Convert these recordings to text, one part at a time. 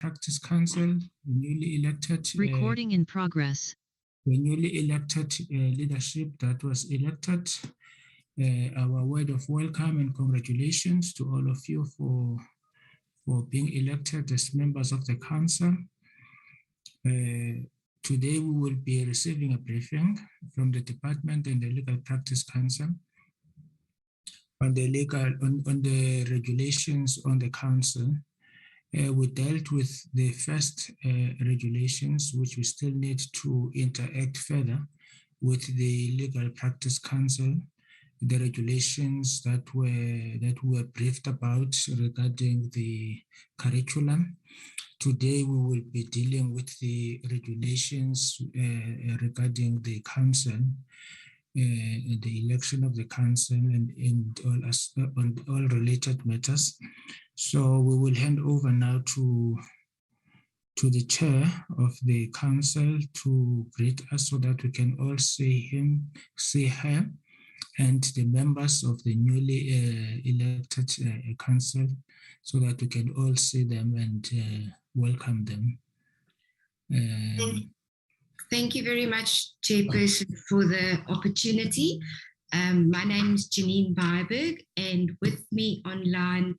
Practice Council, newly elected. Recording in progress. The newly elected leadership that was elected. Our word of welcome and congratulations to all of you for being elected as members of the council. Today we will be receiving a briefing from the department and the Legal Practice Council on the regulations on the council. We dealt with the first regulations, which we still need to interact further with the Legal Practice Council, the regulations that were briefed about regarding the curriculum. Today we will be dealing with the regulations regarding the council, the election of the council, and all related matters. So we will hand over now to the chair of the council to greet us so that we can all see him, see her, and the members of the newly elected council so that we can all see them and welcome them. Thank you very much, Chairperson, for the opportunity. My name is Janine Byberg, and with me online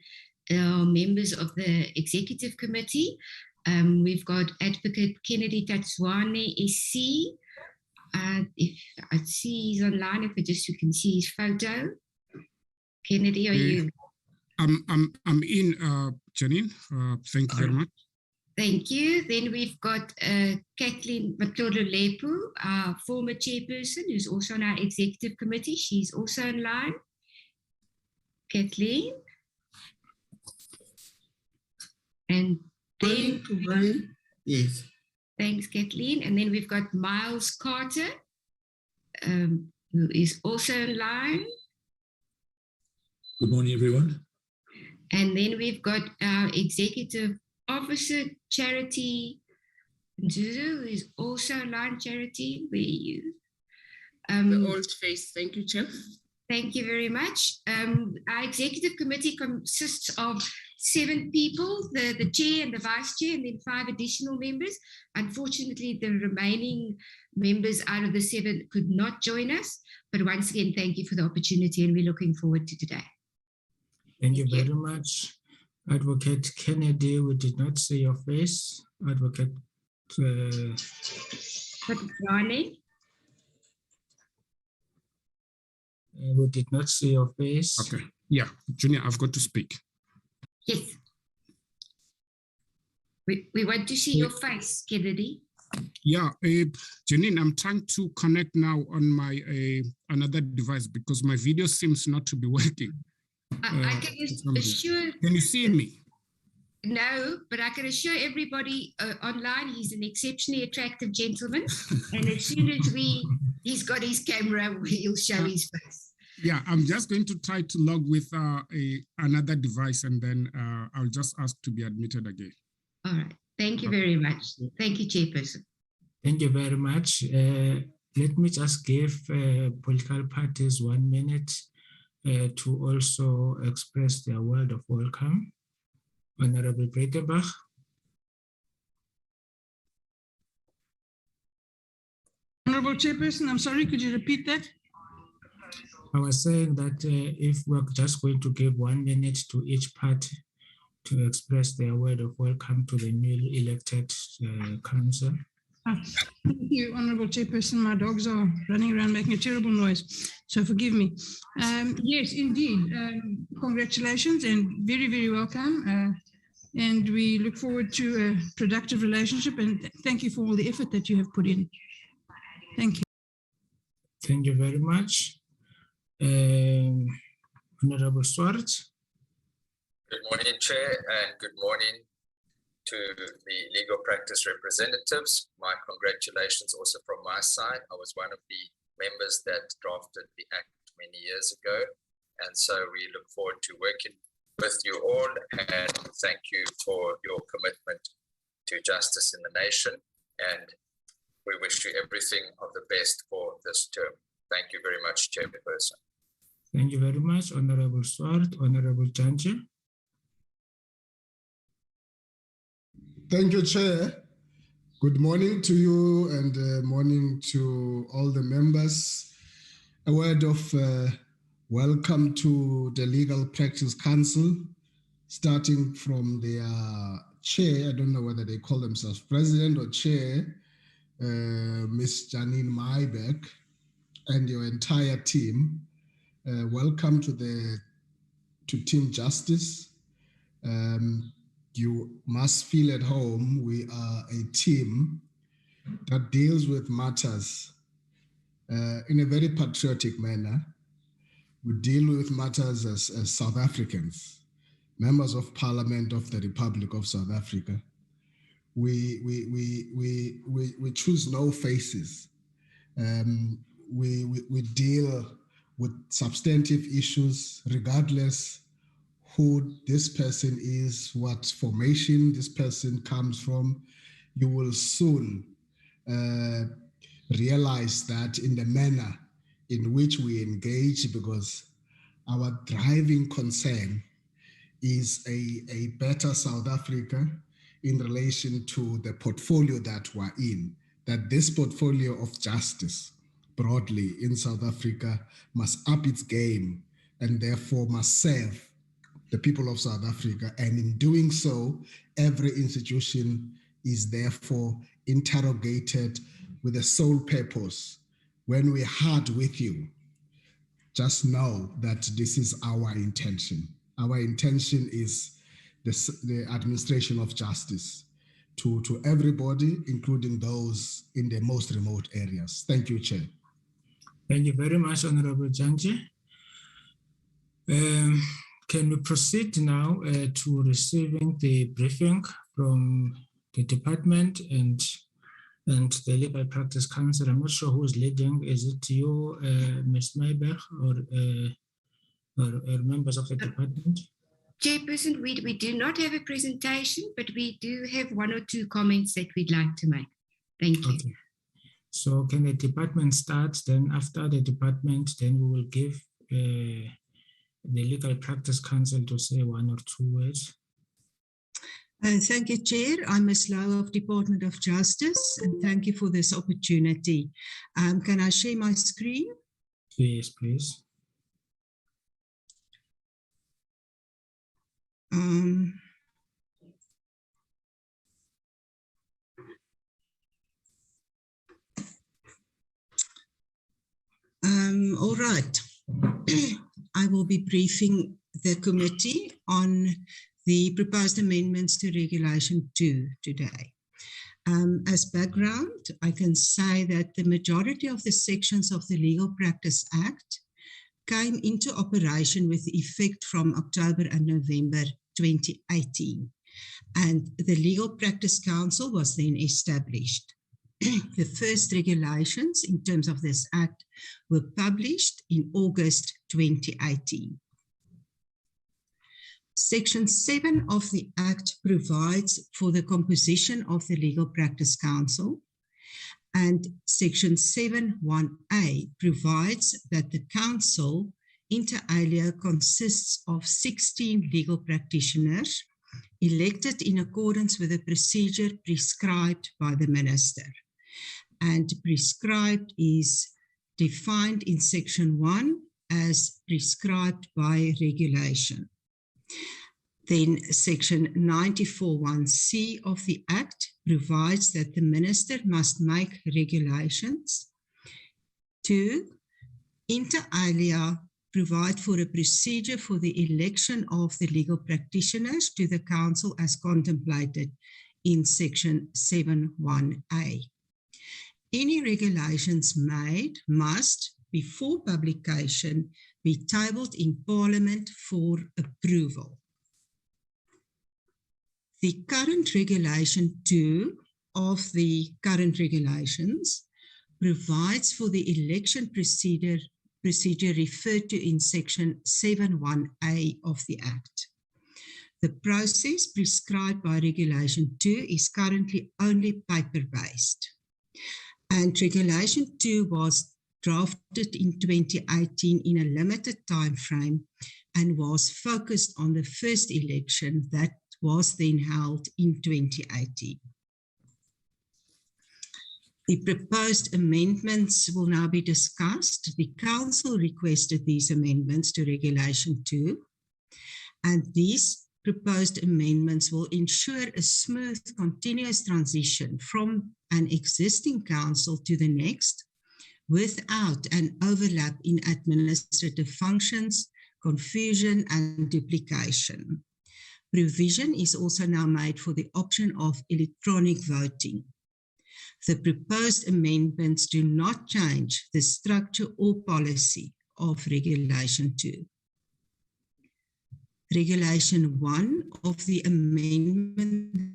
are members of the Executive Committee. We've got Advocate Kennedy Tatswane, SC. If I see he's online, if you can see his photo. Kennedy, are you? I'm in, Janine. Thank you very much. Thank you. Then we've got Kathleen Matlolo-Lepu, our former chairperson, who's also on our executive committee. She's also online. Kathleen. And then, yes. Thanks, Kathleen. And then we've got Miles Carter, who is also online. Good morning, everyone. And then we've got our executive officer, Charity Nzuzu, who is also online. Charity, where are you? The old face. Thank you, Chair. Thank you very much. Our executive committee consists of 7 people, the chair and the vice chair, and then 5 additional members. Unfortunately, the remaining members out of the 7 could not join us. But once again, thank you for the opportunity, and we're looking forward to today. Thank you very much. Advocate Kennedy, we did not see your face. Advocate Ronnie? We did not see your face. Okay. Yeah, Junior, I've got to speak. Yes. We want to see your face, Kennedy. Yeah, Janine, I'm trying to connect now on my another device because my video seems not to be working. I can assure. Can you see me? No, but I can assure everybody online he's an exceptionally attractive gentleman, and as soon as he's got his camera, he'll show his face. Yeah, I'm just going to try to log with another device, and then I'll just ask to be admitted again. All right. Thank you very much. Thank you, Chairperson. Thank you very much. Let me just give political parties 1 minute to also express their word of welcome. Honorable Breitenbach. Honorable Chairperson, I'm sorry, could you repeat that? I was saying that if we're just going to give 1 minute to each party to express their word of welcome to the newly elected council. Thank you, Honorable Chairperson. My dogs are running around making a terrible noise, so forgive me. Yes, indeed. Congratulations and very, very welcome. And we look forward to a productive relationship, and thank you for all the effort that you have put in. Thank you. Thank you very much. Honorable Swartz. Good morning, Chair, and good morning to the legal practice representatives. My congratulations also from my side. I was one of the members that drafted the Act many years ago, and so we look forward to working with you all, and thank you for your commitment to justice in the nation, and we wish you everything of the best for this term. Thank you very much, Chairperson. Thank you very much, Honorable Swart. Honorable Janje. Thank you, Chair. Good morning to you and morning to all the members. A word of welcome to the Legal Practice Council, starting from their chair. I don't know whether they call themselves president or chair, Ms. Janine Mybeck, and your entire team. Welcome to Team Justice. You must feel at home. We are a team that deals with matters in a very patriotic manner. We deal with matters as South Africans, members of Parliament of the Republic of South Africa. We choose no faces. We deal with substantive issues regardless who this person is, what formation this person comes from. You will soon realize that in the manner in which we engage, because our driving concern is a better South Africa in relation to the portfolio that we're in, that this portfolio of justice broadly in South Africa must up its game and therefore must serve the people of South Africa. And in doing so, every institution is therefore interrogated with a sole purpose. When we hard with you, just know that this is our intention. Our intention is the administration of justice to everybody, including those in the most remote areas. Thank you, Chair. Thank you very much, Honorable Janje. Can we proceed now to receiving the briefing from the department and the Legal Practice Council? I'm not sure who's leading. Is it you, Ms. Mybeck, or members of the department? Chairperson, we do not have a presentation, but we do have one or two comments that we'd like to make. Thank you. Okay. So can the department start? Then after the department, then we will give the Legal Practice Council to say one or two words. Thank you, Chair. I'm Ms. Lowe of Department of Justice, and thank you for this opportunity. Can I share my screen? Yes, please. All right. I will be briefing the committee on the proposed amendments to Regulation 2 today. As background, I can say that the majority of the sections of the Legal Practice Act came into operation with effect from October and November 2018, and the Legal Practice Council was then established. The first regulations in terms of this act were published in August 2018. Section 7 of the Act provides for the composition of the Legal Practice Council, and Section 7(1)(a) provides that the Council, inter alia, consists of 16 legal practitioners elected in accordance with the procedure prescribed by the Minister. And prescribed is defined in Section 1 as prescribed by regulation. Then Section 94(1)(c) of the Act provides that the Minister must make regulations. 2, inter alia, provide for a procedure for the election of the legal practitioners to the Council as contemplated in Section 7(1)(a). Any regulations made must, before publication, be tabled in Parliament for approval. The current Regulation 2 of the current regulations provides for the election procedure referred to in Section 7(1)(a) of the Act. The process prescribed by Regulation 2 is currently only paper-based. And Regulation 2 was drafted in 2018 in a limited time frame and was focused on the first election that was then held in 2018. The proposed amendments will now be discussed. The Council requested these amendments to Regulation 2, and these proposed amendments will ensure a smooth, continuous transition from an existing council to the next, without an overlap in administrative functions, confusion, and duplication. Provision is also now made for the option of electronic voting. The proposed amendments do not change the structure or policy of Regulation 2. Regulation 1 of the amendment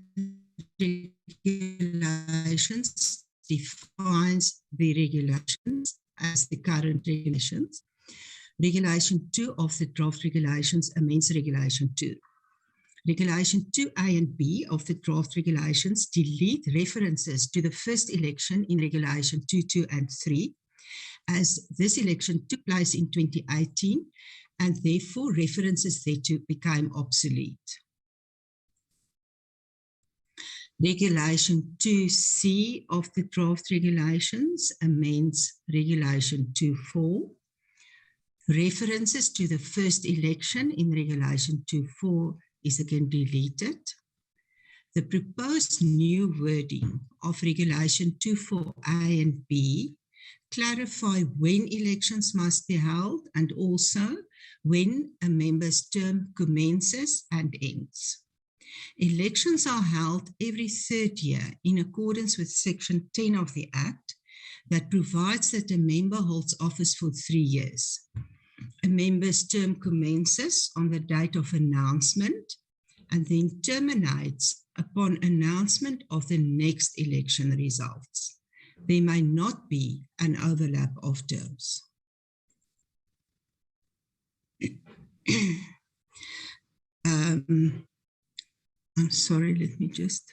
regulations defines the regulations as the current regulations. Regulation 2 of the draft regulations amends Regulation 2. Regulation 2A and B of the draft regulations delete references to the first election in Regulation 2, 2 and 3, as this election took place in 2018, and therefore references thereto became obsolete. Regulation 2C of the draft regulations amends Regulation 2.4. References to the first election in Regulation 2.4 is again deleted. The proposed new wording of Regulation 2.4a and b clarify when elections must be held and also when a member's term commences and ends. Elections are held every third year in accordance with Section 10 of the Act that provides that a member holds office for 3 years. A member's term commences on the date of announcement and then terminates upon announcement of the next election results. There may not be an overlap of terms. I'm sorry, let me just,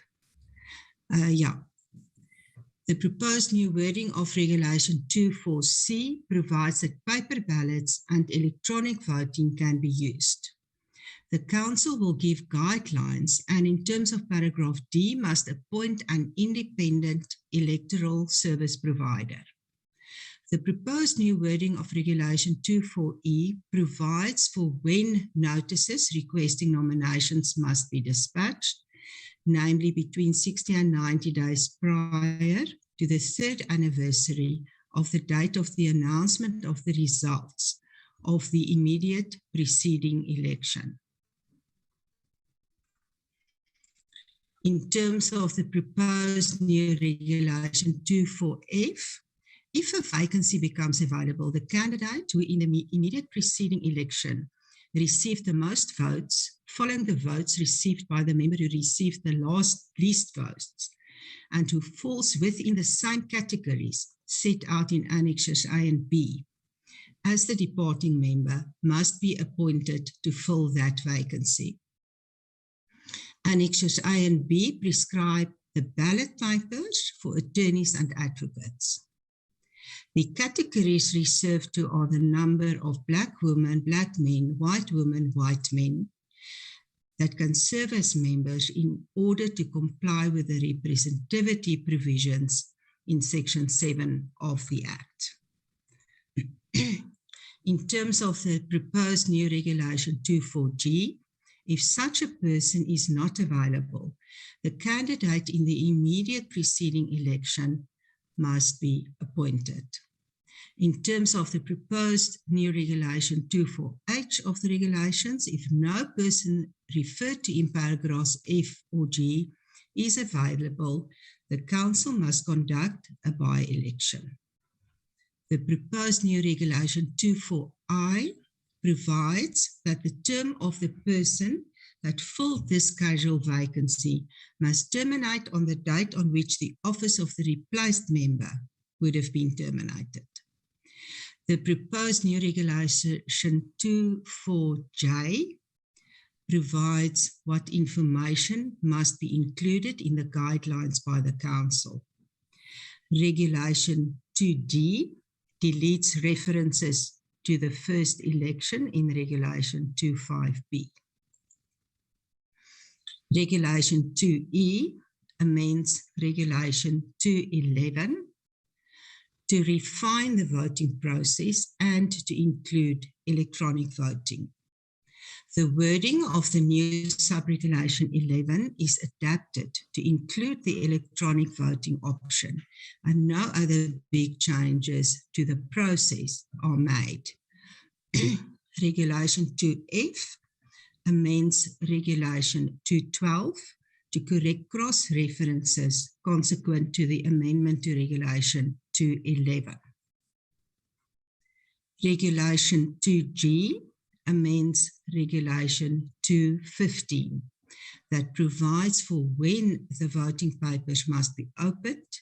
The proposed new wording of Regulation 2.4c provides that paper ballots and electronic voting can be used. The Council will give guidelines and in terms of paragraph D must appoint an independent electoral service provider. The proposed new wording of Regulation 2.4e provides for when notices requesting nominations must be dispatched, namely between 60 and 90 days prior to the 3rd anniversary of the date of the announcement of the results of the immediate preceding election. In terms of the proposed new Regulation 2.4f, if a vacancy becomes available, the candidate who in the immediate preceding election received the most votes, following the votes received by the member who received the least votes, and who falls within the same categories set out in Annexures A and B, as the departing member must be appointed to fill that vacancy. Annexures A and B prescribe the ballot papers for attorneys and advocates. The categories reserved to are the number of Black women, Black men, white women, white men that can serve as members in order to comply with the representativity provisions in Section 7 of the Act. In terms of the proposed new Regulation 2.4g, if such a person is not available, the candidate in the immediate preceding election must be appointed. In terms of the proposed new Regulation 2.4h of the regulations, if no person referred to in paragraphs F or G is available, the Council must conduct a by-election. The proposed new Regulation 2.4i provides that the term of the person that filled this casual vacancy must terminate on the date on which the office of the replaced member would have been terminated. The proposed new Regulation 2.4j provides what information must be included in the guidelines by the Council. Regulation 2d deletes references to the first election in Regulation 2.5b. Regulation 2E amends Regulation 211 to refine the voting process and to include electronic voting. The wording of the new sub-regulation 11 is adapted to include the electronic voting option, and no other big changes to the process are made. Regulation 2F amends Regulation 212 to correct cross-references consequent to the amendment to Regulation 211. Regulation 2G amends Regulation 215 that provides for when the voting papers must be opened,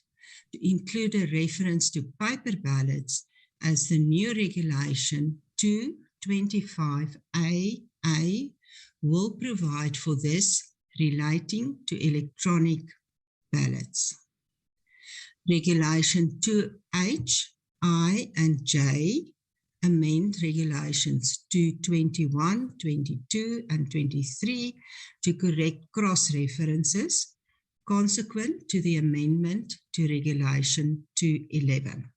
to include a reference to paper ballots as the new Regulation 225AA will provide for this relating to electronic ballots. Regulation 2H, I, and J amend Regulations 221, 22, and 23 to correct cross-references consequent to the amendment to Regulation 211.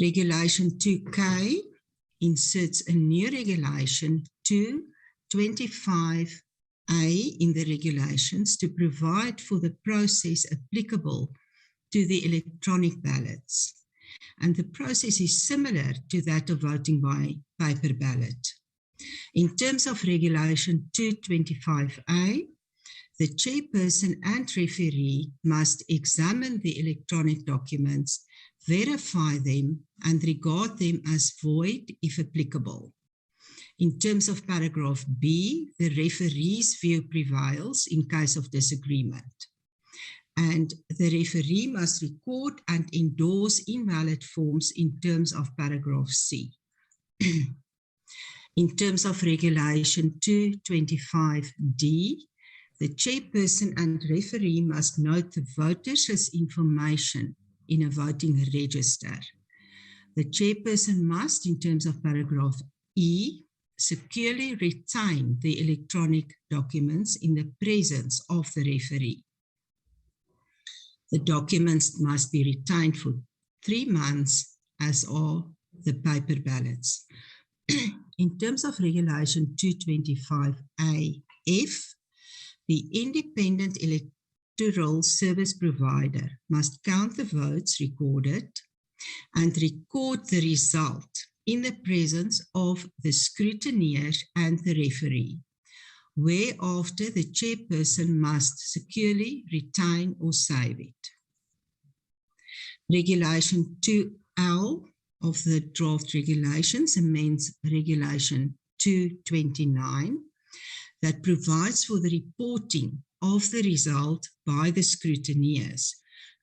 Regulation 2K inserts a new Regulation 225A in the regulations to provide for the process applicable to the electronic ballots. And the process is similar to that of voting by paper ballot. In terms of Regulation 225A, the chairperson and referee must examine the electronic documents, verify them, and regard them as void if applicable. In terms of paragraph B, the referee's view prevails in case of disagreement. And the referee must record and endorse invalid forms in terms of paragraph C. In terms of Regulation 225D, the chairperson and referee must note the voters' information in a voting register. The chairperson must, in terms of paragraph E, securely retain the electronic documents in the presence of the referee. The documents must be retained for 3 months, as are the paper ballots. In terms of Regulation 225AF, the independent electoral service provider must count the votes recorded and record the result in the presence of the scrutineer and the referee, whereafter the chairperson must securely retain or save it. Regulation 2L of the draft regulations amends Regulation 229 that provides for the reporting of the result by the scrutineers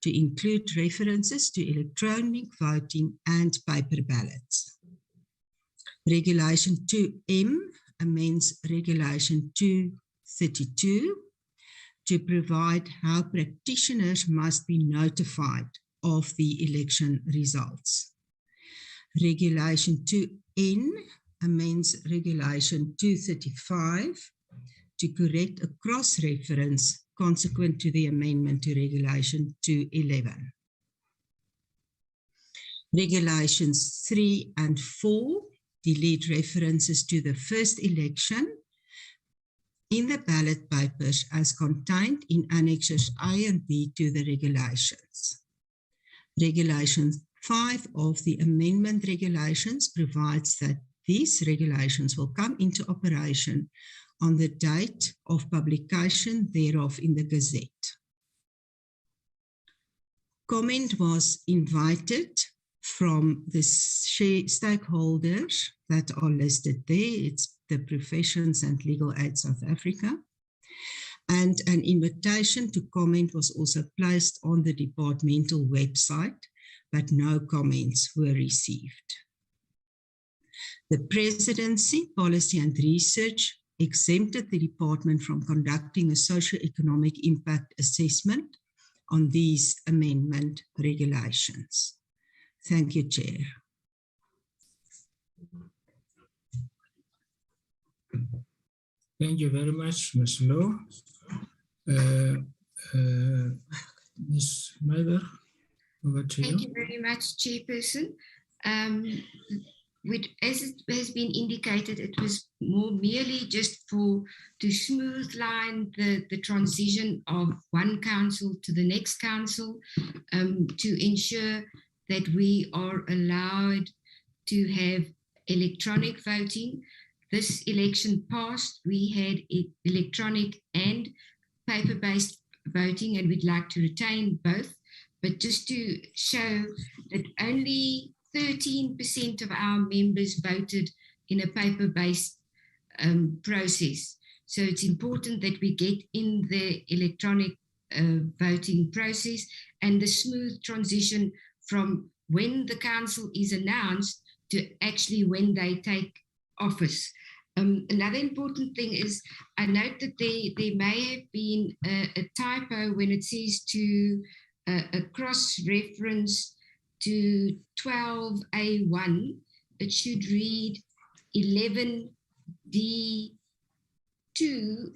to include references to electronic voting and paper ballots. Regulation 2M amends Regulation 232 to provide how practitioners must be notified of the election results. Regulation 2N amends Regulation 235 to correct a cross-reference consequent to the amendment to Regulation 211. Regulations 3 and 4 delete references to the first election in the ballot papers as contained in Annexes A and B to the regulations. Regulation 5 of the amendment regulations provides that these regulations will come into operation on the date of publication thereof in the Gazette. Comment was invited from the stakeholders that are listed there. It's the Professions and Legal Aid South Africa. And an invitation to comment was also placed on the departmental website, but no comments were received. The Presidency, Policy and Research exempted the department from conducting a socio-economic impact assessment on these amendment regulations. Thank you, Chair. Thank you very much, Ms. Lowe. Ms. Maiber, over to you. Thank you very much, Chairperson. As it has been indicated, it was more merely just to smooth line the transition of one council to the next council, to ensure that we are allowed to have electronic voting. This election passed, we had electronic and paper-based voting, and we'd like to retain both. But just to show that only 13% of our members voted in a paper-based process. So it's important that we get in the electronic voting process and the smooth transition from when the council is announced to actually when they take office. Another important thing is, I note that there may have been a typo when it says to a cross-reference to 12A1, it should read 11D2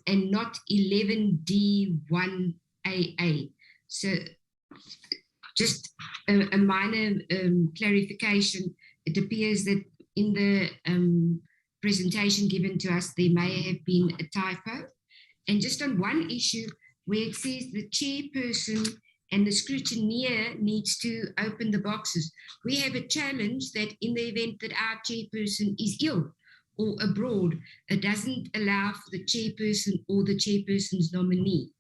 and not 11D1AA. So just a minor clarification. It appears that in the presentation given to us, there may have been a typo. And just on one issue where it says the chairperson and the scrutineer needs to open the boxes. We have a challenge that in the event that our chairperson is ill or abroad, it doesn't allow for the chairperson or the chairperson's nominee.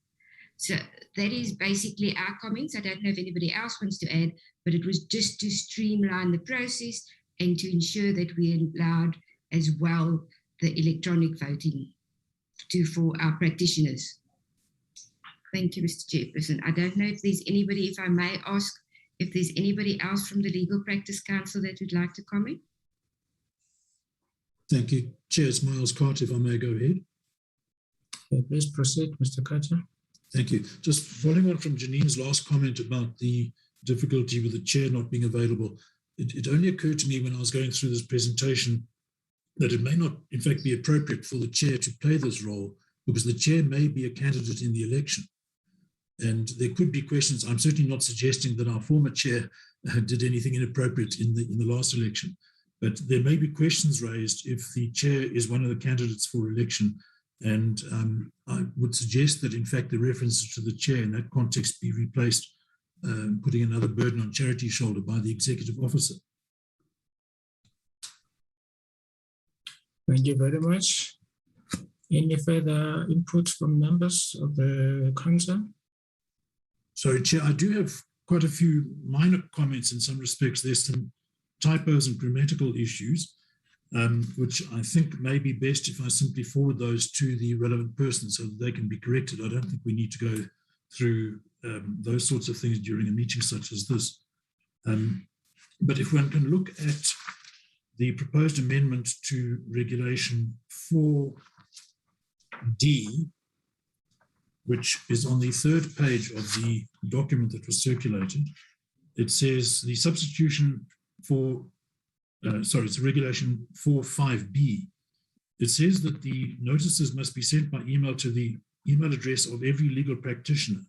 So that is basically our comments. I don't know if anybody else wants to add, but it was just to streamline the process and to ensure that we allowed as well the electronic voting for our practitioners. Thank you, Mr. Chairperson. I don't know if there's anybody, if I may ask, if there's anybody else from the Legal Practice Council that would like to comment. Thank you. Chair, it's Miles Carter, if I may go ahead. Please proceed, Mr. Carter. Thank you. Just following on from Janine's last comment about the difficulty with the chair not being available, it only occurred to me when I was going through this presentation that it may not, in fact, be appropriate for the chair to play this role because the chair may be a candidate in the election. And there could be questions. I'm certainly not suggesting that our former chair did anything inappropriate in the last election, but there may be questions raised if the chair is one of the candidates for election. And I would suggest that, in fact, the references to the chair in that context be replaced, putting another burden on charity's shoulder by the executive officer. Thank you very much. Any further input from members of the council? Sorry, Chair, I do have quite a few minor comments in some respects. There's some typos and grammatical issues, which I think may be best if I simply forward those to the relevant person so that they can be corrected. I don't think we need to go through those sorts of things during a meeting such as this. But if one can look at the proposed amendment to Regulation 4D, which is on the third page of the document that was circulated, it says the substitution for, it's Regulation 4.5b. It says that the notices must be sent by email to the email address of every legal practitioner.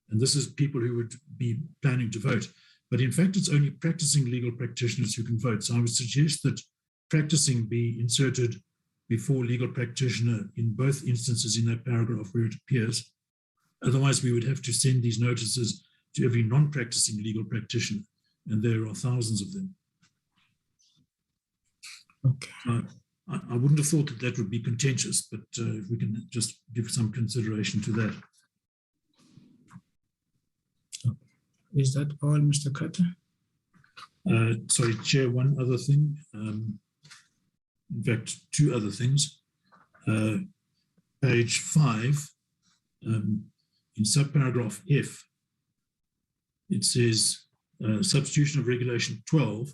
And this is people who would be planning to vote. But in fact, it's only practicing legal practitioners who can vote. So I would suggest that practicing be inserted before legal practitioner in both instances in that paragraph where it appears. Otherwise, we would have to send these notices to every non-practicing legal practitioner, and there are thousands of them. Okay. I wouldn't have thought that that would be contentious, but if we can just give some consideration to that. Is that all, Mr. Carter? Sorry, Chair, one other thing. In fact, two other things. Page 5, in subparagraph F, it says substitution of Regulation 12.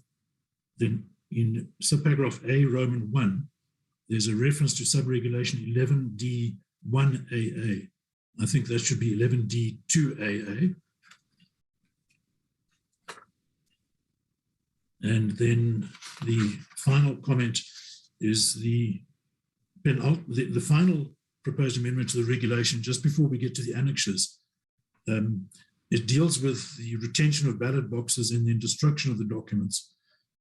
Then in subparagraph A, Roman 1, there's a reference to subregulation 11D1AA. I think that should be 11D2AA. And then the final comment is the the final proposed amendment to the regulation, just before we get to the annexures, it deals with the retention of ballot boxes and then destruction of the documents.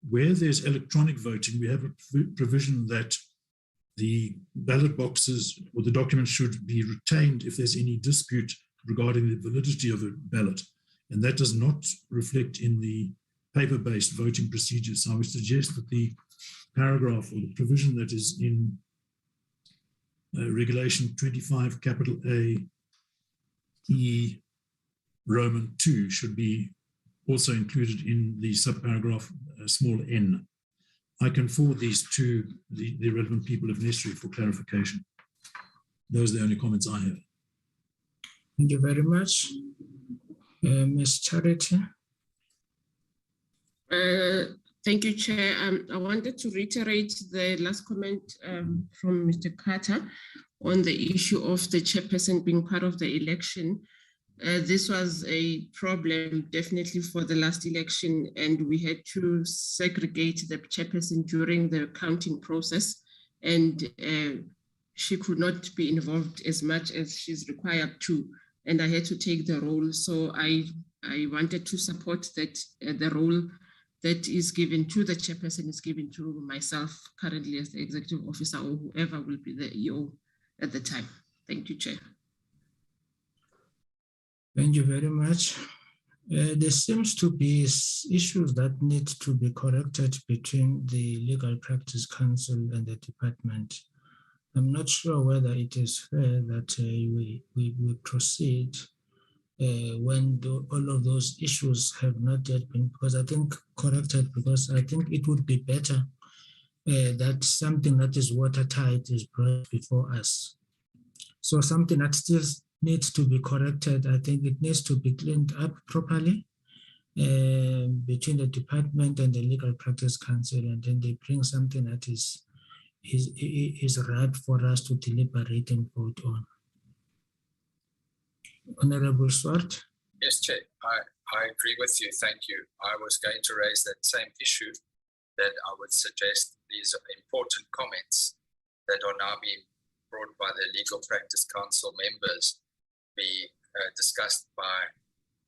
Where there's electronic voting, we have a provision that the ballot boxes or the documents should be retained if there's any dispute regarding the validity of a ballot. And that does not reflect in the paper-based voting procedures. So I would suggest that the paragraph or the provision that is in Regulation 25 capital A E Roman 2 should be also included in the subparagraph small n. I can forward these to the relevant people if necessary for clarification. Those are the only comments I have. Thank you very much. Ms. Charity. Thank you, Chair. I wanted to reiterate the last comment from Mr. Carter on the issue of the chairperson being part of the election. This was a problem definitely for the last election, and we had to segregate the chairperson during the counting process, and she could not be involved as much as she's required to, and I had to take the role. So I wanted to support that the role that is given to the chairperson is given to myself currently as the executive officer, or whoever will be the EO at the time. Thank you, Chair. Thank you very much. There seems to be issues that need to be corrected between the Legal Practice Council and the department. I'm not sure whether it is fair that we proceed when all of those issues have not yet been, because I think corrected, because I think it would be better that something that is watertight is brought before us. So something that still needs to be corrected, I think it needs to be cleaned up properly between the department and the Legal Practice Council, and then they bring something that is ripe for us to deliberate and vote on. Honorable Swart. Yes, Chair, I agree with you. Thank you. I was going to raise that same issue, that I would suggest these important comments that are now being brought by the Legal Practice Council members be discussed by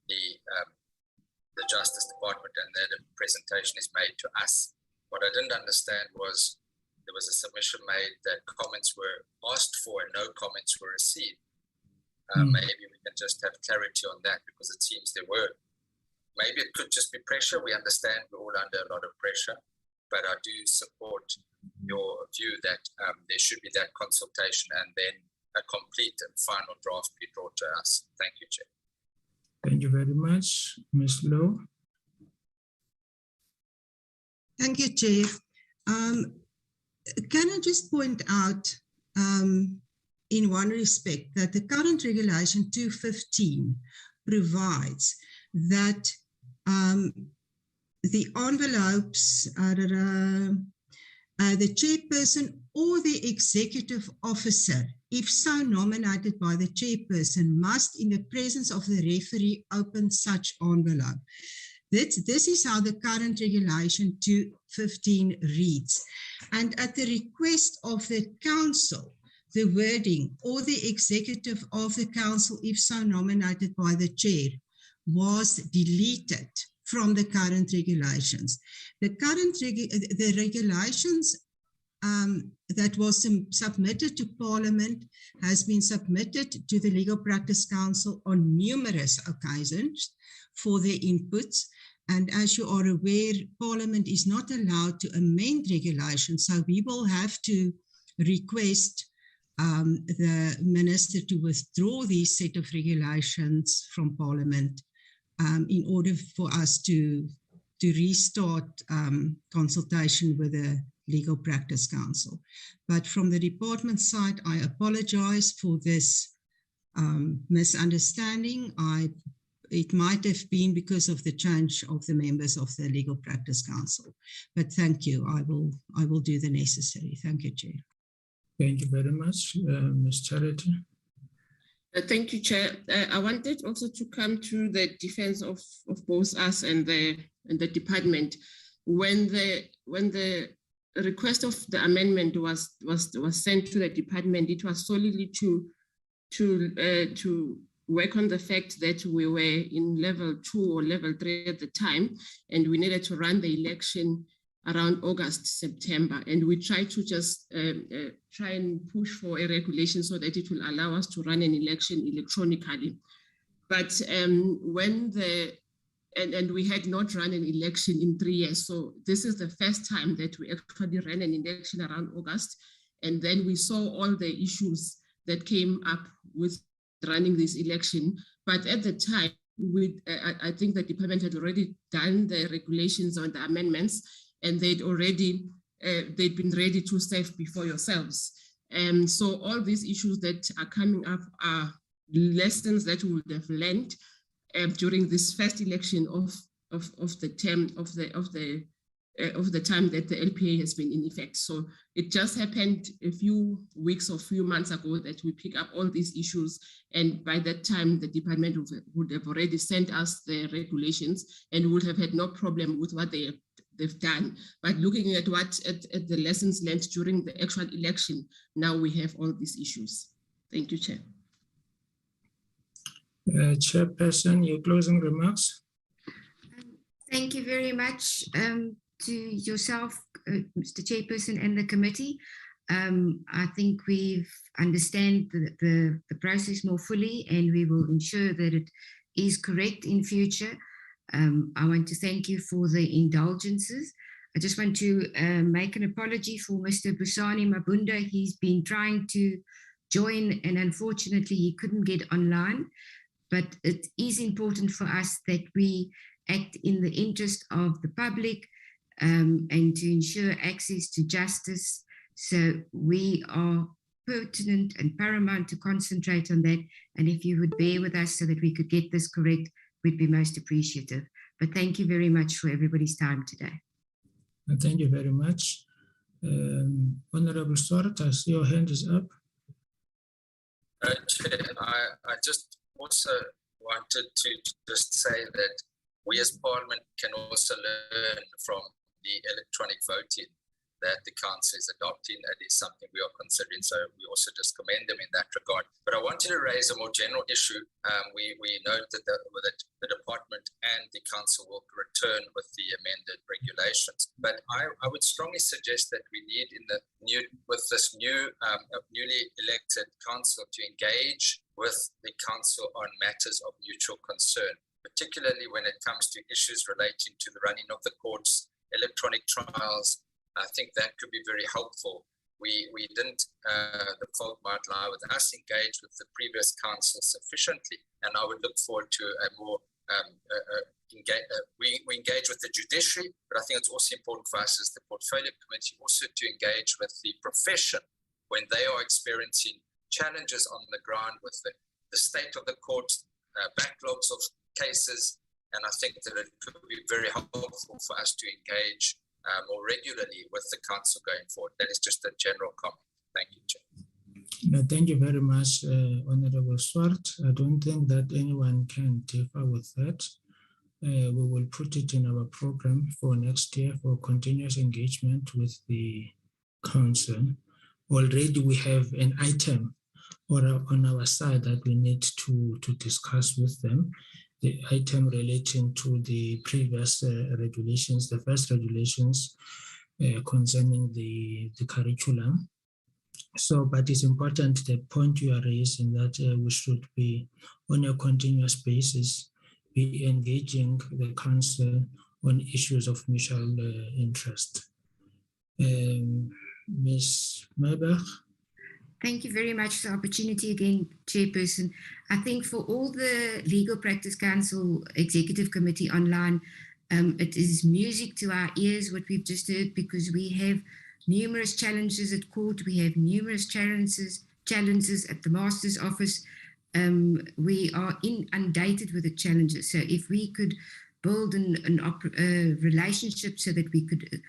the Justice Department, and then a presentation is made to us. What I didn't understand was there was a submission made that comments were asked for and no comments were received. Maybe we can just have clarity on that, because it seems there were. Maybe it could just be pressure. We understand we're all under a lot of pressure, but I do support your view that there should be that consultation and then a complete and final draft be brought to us. Thank you, Chair. Thank you very much. Ms. Lowe. Thank you, Chair. Can I just point out in one respect that the current regulation 215 provides that the envelopes, the chairperson or the executive officer, if so nominated by the chairperson, must in the presence of the referee open such envelope. This is how the current regulation 215 reads. And at the request of the council, the wording or the executive of the council, if so nominated by the chair, was deleted from the current regulations. The regulations that was submitted to Parliament has been submitted to the Legal Practice Council on numerous occasions for their inputs. And as you are aware, Parliament is not allowed to amend regulations, so we will have to request the Minister to withdraw these set of regulations from Parliament in order for us to restart consultation with the Legal Practice Council. But from the department side, I apologize for this misunderstanding. It might have been because of the change of the members of the Legal Practice Council. But thank you. I will do the necessary. Thank you, Chair. Thank you very much, Ms. Charity. Thank you, Chair. I wanted also to come to the defense of both us and the department. When the request of the amendment was sent to the department, it was solely to work on the fact that we were in level 2 or level 3 at the time, and we needed to run the election around August, September. And we tried to just try and push for a regulation so that it will allow us to run an election electronically. But when and we had not run an election in 3 years. So this is the first time that we actually ran an election around August. And then we saw all the issues that came up with running this election. But at the time, I think the department had already done the regulations on the amendments, and they'd been ready to serve before yourselves. And so all these issues that are coming up are lessons that we would have learned during this first election of the term of the time that the LPA has been in effect. So it just happened a few weeks or few months ago that we pick up all these issues, and by that time the department would have already sent us the regulations and would have had no problem with what they've done. But looking at at the lessons learned during the actual election, now we have all these issues. Thank you, Chair. Chairperson, your closing remarks? Thank you very much to yourself, Mr. Chairperson, and the committee. I think we've understand the process more fully, and we will ensure that it is correct in future. I want to thank you for the indulgences. I just want to make an apology for Mr. Busani Mabunda. He's been trying to join, and unfortunately he couldn't get online. But it is important for us that we act in the interest of the public and to ensure access to justice. So we are pertinent and paramount to concentrate on that. And if you would bear with us so that we could get this correct, we'd be most appreciative. But thank you very much for everybody's time today. Thank you very much. Honorable Swart, I see your hand is up. Chair, I just also wanted to just say that we as Parliament can also learn from the electronic voting that the Council is adopting. That is something we are considering, so we also just commend them in that regard. But I wanted to raise a more general issue. We note that the Department and the Council will return with the amended regulations. But I would strongly suggest that we need with this newly elected Council to engage with the Council on matters of mutual concern, particularly when it comes to issues relating to the running of the courts, electronic trials. I think that could be very helpful. We didn't, the fault might lie with us, engage with the previous Council sufficiently, and I would look forward to a more, we engage with the judiciary, but I think it's also important for us as the Portfolio Committee also to engage with the profession when they are experiencing challenges on the ground with the state of the courts, backlogs of cases, and I think that it could be very helpful for us to engage more regularly with the Council going forward. That is just a general comment. Thank you, Chair. Thank you very much, Honorable Swart. I don't think that anyone can differ with that. We will put it in our program for next year for continuous engagement with the Council. Already we have an item on our side that we need to discuss with them. The item relating to the previous regulations, the first regulations concerning the curriculum. So, but it's important the point you are raising that we should be on a continuous basis, be engaging the Council on issues of mutual interest. Ms. Maybach. Thank you very much for the opportunity again, Chairperson. I think for all the Legal Practice Council Executive Committee online, it is music to our ears what we've just heard, because we have numerous challenges at court. We have numerous challenges at the Master's Office. We are inundated with the challenges. So if we could build a relationship so that we could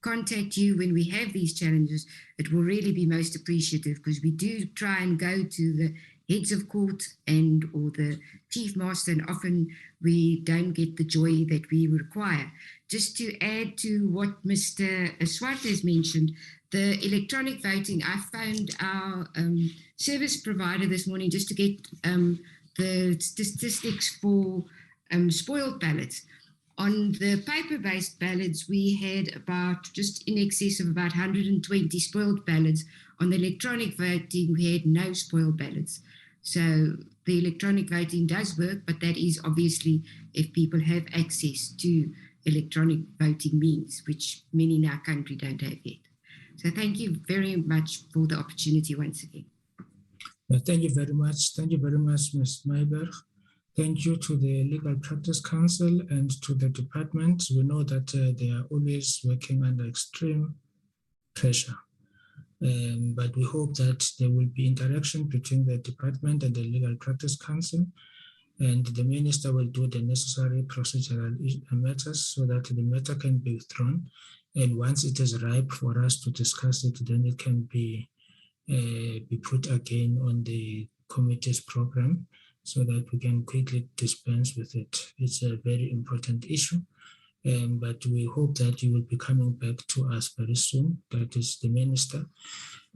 contact you when we have these challenges, it will really be most appreciative, because we do try and go to the heads of court and or the chief master, and often we don't get the joy that we require. Just to add to what Mr. Swart has mentioned, the electronic voting, I phoned our service provider this morning just to get the statistics for spoiled ballots. On the paper-based ballots, we had about just in excess of about 120 spoiled ballots. On the electronic voting, we had no spoiled ballots. So the electronic voting does work, but that is obviously if people have access to electronic voting means, which many in our country don't have yet. So thank you very much for the opportunity once again. Thank you very much. Thank you very much, Ms. Mayberg. Thank you to the Legal Practice Council and to the department. We know that they are always working under extreme pressure. But we hope that there will be interaction between the department and the Legal Practice Council, and the minister will do the necessary procedural matters so that the matter can be withdrawn. And once it is ripe for us to discuss it, then it can be put again on the committee's program so that we can quickly dispense with it. It's a very important issue. But we hope that you will be coming back to us very soon, that is the minister.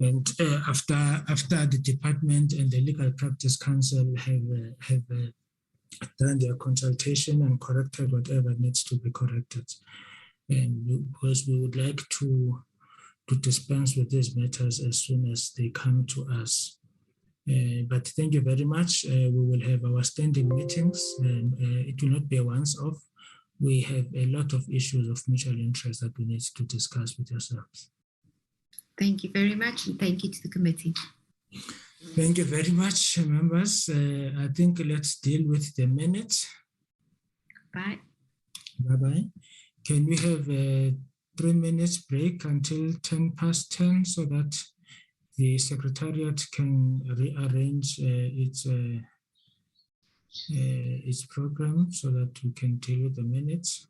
And after the department and the Legal Practice Council have done their consultation and corrected whatever needs to be corrected. And because we would like to dispense with these matters as soon as they come to us. But thank you very much. We will have our standing meetings, and it will not be a once-off. We have a lot of issues of mutual interest that we need to discuss with yourselves. Thank you very much, and thank you to the committee. Thank you very much, members. I think let's deal with the minutes. Bye. Bye-bye. Can we have a 3 minutes break until 10:10 so that the Secretariat can rearrange its program so that we can deal with the minutes?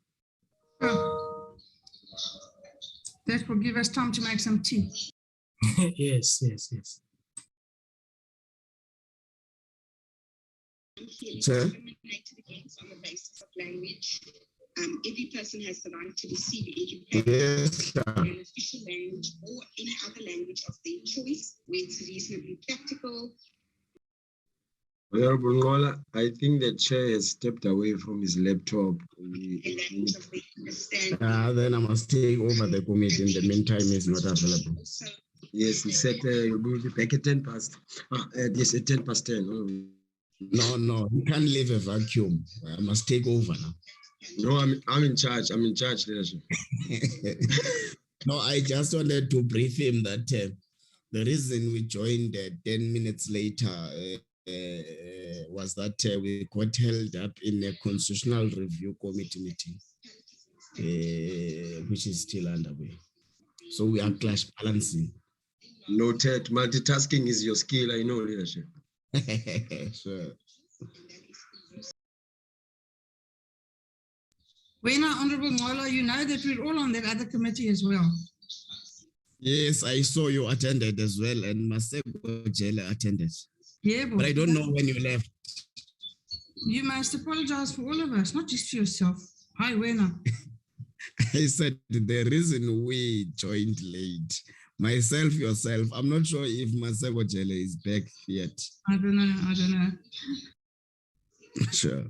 That will give us time to make some tea. Yes. Sir? Discriminated against on the basis of language. Every person has the right to receive education in an official language or any other language of their choice, where it's reasonably practical. Honorable Ngola, I think the chair has stepped away from his laptop. Then I must take over the committee. In the meantime, he's not available. Yes, he said he will be back at 10 past. Yes, at 10 past 10. Oh. No, he can't leave a vacuum. I must take over now. No, I'm in charge. I'm in charge, leadership. No, I just wanted to brief him that the reason we joined 10 minutes later was that we got held up in a constitutional review committee meeting, which is still underway. So we are clash balancing. Noted. Multitasking is your skill, I know, leadership. Sure. When Honorable Ngola, you know that we're all on that other committee as well. Yes, I saw you attended as well, and Masego Jela attended. Yeah, but I don't know when you left. You must apologize for all of us, not just for yourself. Hi, Wena. I said the reason we joined late, myself, yourself, I'm not sure if Masego Jela is back yet. I don't know. Sure.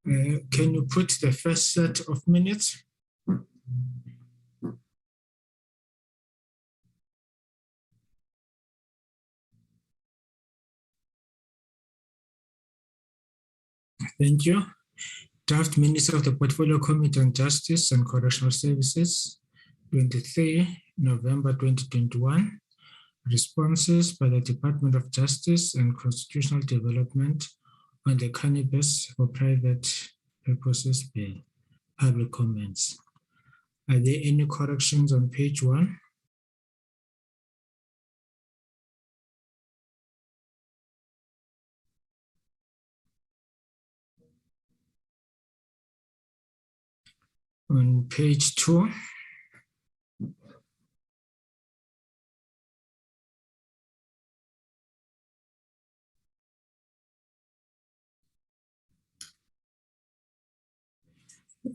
Can you put the first set of minutes? Thank you. Draft minutes of the Portfolio Committee on Justice and Correctional Services, 23 November 2021. Responses by the Department of Justice and Constitutional Development on the Cannabis for Private Purposes Bill. Public comments. Are there any corrections on page 1? On page 2,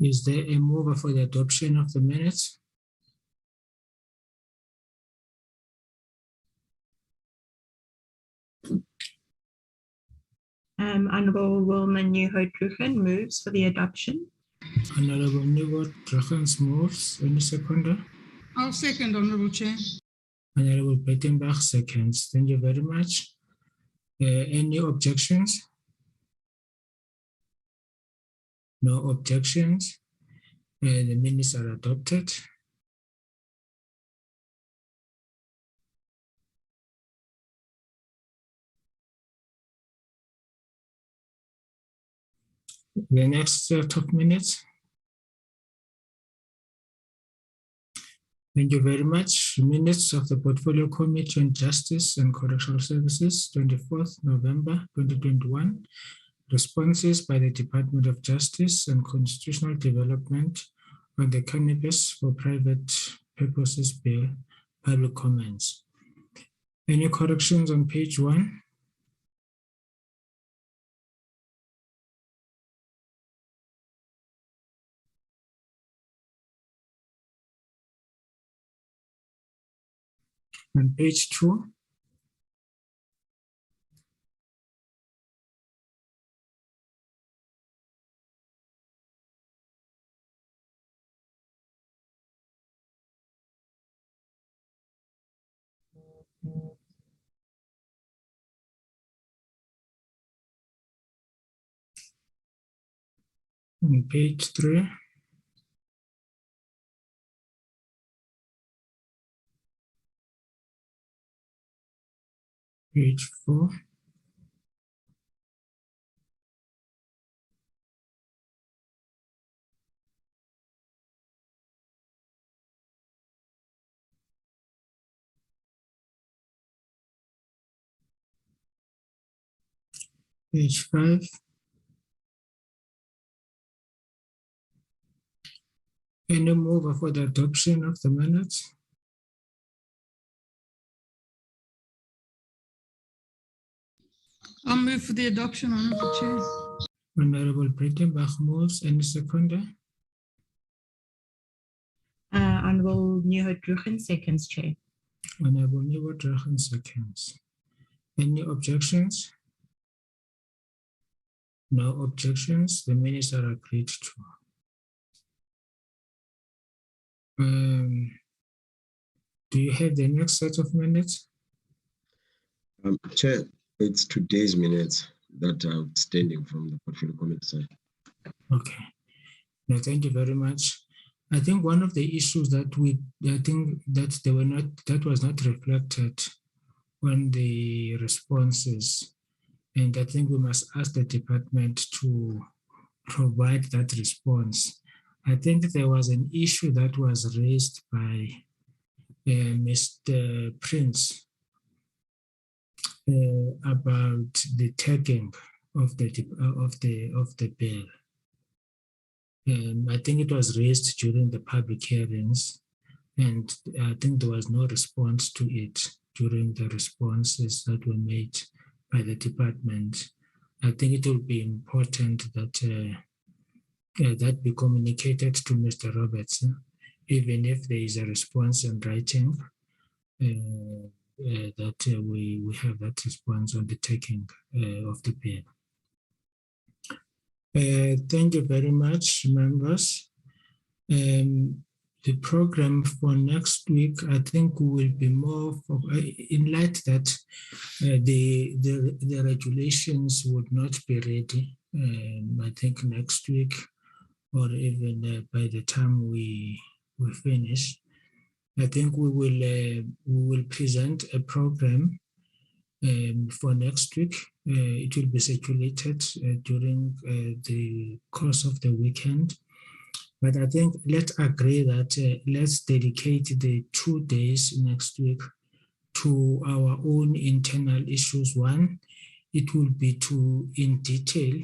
is there a mover for the adoption of the minutes? Honorable Wilma Nieuwhout-Drugen moves for the adoption. Honorable Nieuwhout-Drugen moves. Any seconder? I'll second, Honorable Chair. Honorable Bettenbach seconds. Thank you very much. Any objections? No objections. The minutes are adopted. The next set of minutes. Thank you very much. Minutes of the Portfolio Committee on Justice and Correctional Services, 24th November 2021. Responses by the Department of Justice and Constitutional Development on the Cannabis for Private Purposes Bill. Public comments. Any corrections on page 1? On page 2? On page 3? Page 4? Page 5? Any mover for the adoption of the minutes? I'll move for the adoption, Honorable Chair. Honorable Breitenbach moves. Any seconder? Honorable Nieuwhout-Drugen seconds, Chair. Honorable Nieuwhout-Drugen seconds. Any objections? No objections. The minutes are agreed to. Do you have the next set of minutes? Chair, it's today's minutes that are outstanding from the Portfolio Committee side. Okay. No, thank you very much. I think one of the issues that that was not reflected on the responses, and I think we must ask the department to provide that response. I think there was an issue that was raised by Mr. Prince about the tagging of the bill. I think it was raised during the public hearings, and I think there was no response to it during the responses that were made by the department. I think it will be important that that be communicated to Mr. Roberts, even if there is a response in writing, that we have that response on the taking of the bill. Thank you very much, members. The program for next week, I think, will be more in light that the regulations would not be ready. I think next week, or even by the time we finish, I think we will present a program for next week. It will be circulated during the course of the weekend. But I think let's agree that let's dedicate the 2 days next week to our own internal issues. One, it will be to, in detail,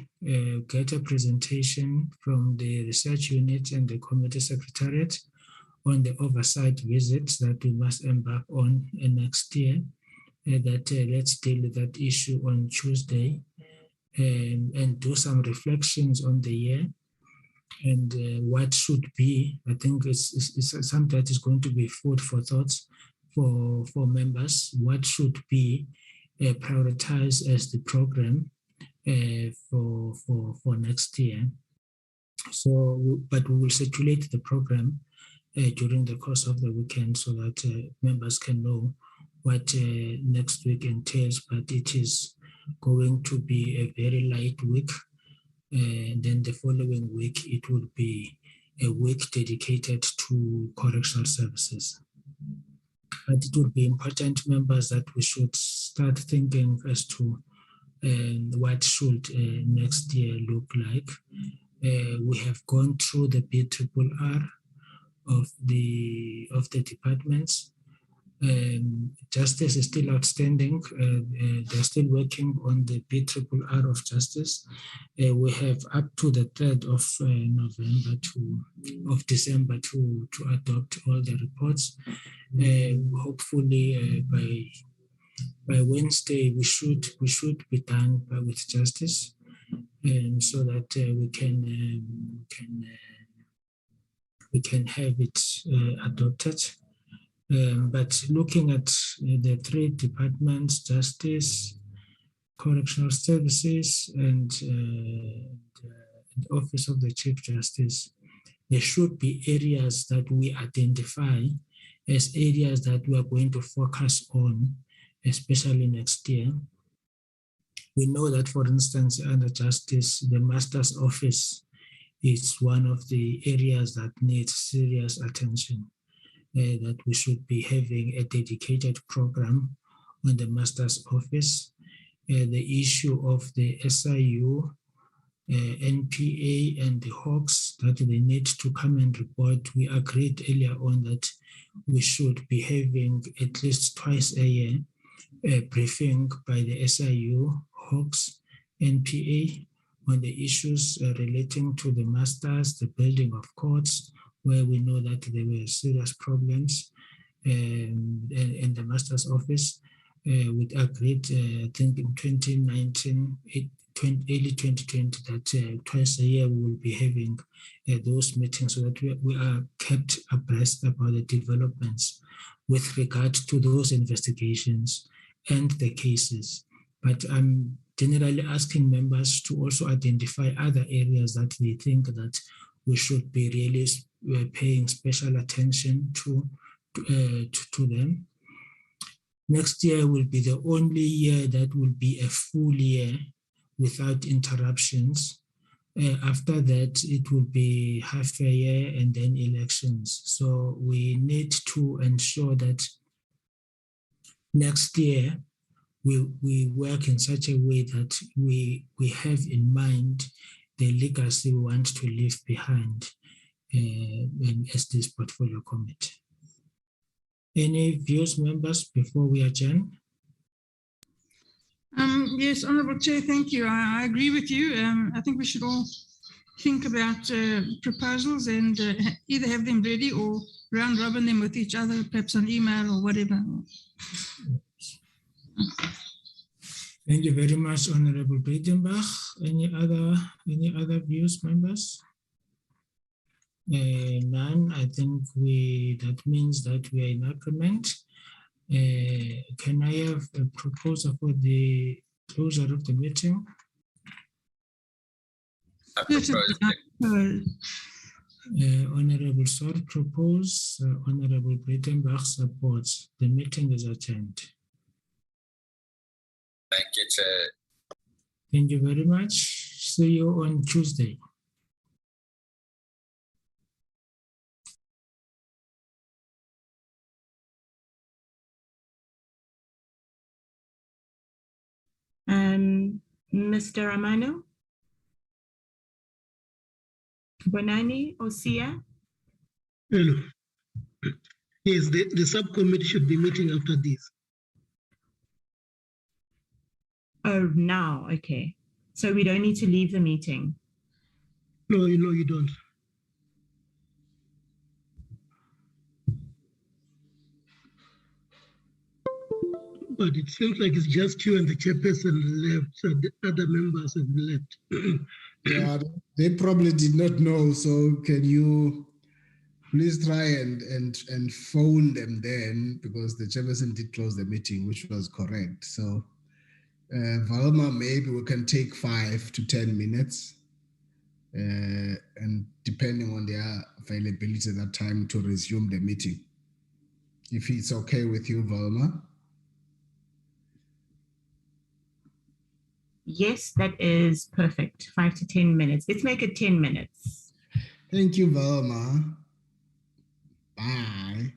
get a presentation from the research unit and the committee secretariat on the oversight visits that we must embark on next year. Let's deal with that issue on Tuesday and do some reflections on the year and what should be. I think it's something that is going to be food for thoughts for members. What should be prioritized as the program for next year. So, but we will circulate the program during the course of the weekend so that members can know what next week entails. But it is going to be a very light week. And then the following week, it will be a week dedicated to correctional services. But it would be important, members, that we should start thinking as to what should next year look like. We have gone through the BRRR of the departments. Justice is still outstanding. They're still working on the BRRR of justice. We have up to the 3rd of December to adopt all the reports. Hopefully by Wednesday we should be done with justice, so that we can have it adopted. But looking at the 3 departments, justice, correctional services, and the office of the Chief Justice, there should be areas that we identify as areas that we are going to focus on, especially next year. We know that, for instance, under justice, the Master's Office is one of the areas that needs serious attention. That we should be having a dedicated program on the Master's Office. The issue of the SIU, NPA, and the Hawks, that they need to come and report. We agreed earlier on that we should be having at least twice a year a briefing by the SIU, Hawks, NPA on the issues relating to the Masters, the building of courts, where we know that there were serious problems in the Master's Office. We agreed, I think in 2019, early 2020, that twice a year we will be having those meetings so that we are kept abreast about the developments with regard to those investigations and the cases. But I'm generally asking members to also identify other areas that they think that we should be really paying special attention to them. Next year will be the only year that will be a full year without interruptions. After that, it will be half a year and then elections. So we need to ensure that next year we work in such a way that we have in mind the legacy we want to leave behind as this portfolio committee. Any views, members, before we adjourn? Yes, Honourable Chair, thank you. I agree with you. I think we should all think about proposals and either have them ready or round robin them with each other, perhaps on email or whatever. Thank you very much, Honourable Breitenbach. Any other views, members? None. I think that means that we are in agreement. Can I have a proposal for the closure of the meeting? I propose. Honorable Swart propose, Honorable Brittenbach supports. The meeting is adjourned. Thank you, Chair. Thank you very much. See you on Tuesday. Mr. Amano? Bonani or Sia? Hello. Yes, the subcommittee should be meeting after this. Oh, now, okay. So we don't need to leave the meeting. No, you don't. But it seems like it's just you and the chairperson left, so the other members have left. Yeah, they probably did not know. So can you please try and phone them then, because the chairperson did close the meeting, which was correct. So Valma, maybe we can take 5 to 10 minutes, and depending on their availability at that time to resume the meeting. If it's okay with you, Valma. Yes, that is perfect. 5 to 10 minutes. Let's make it 10 minutes. Thank you, Valma. Bye.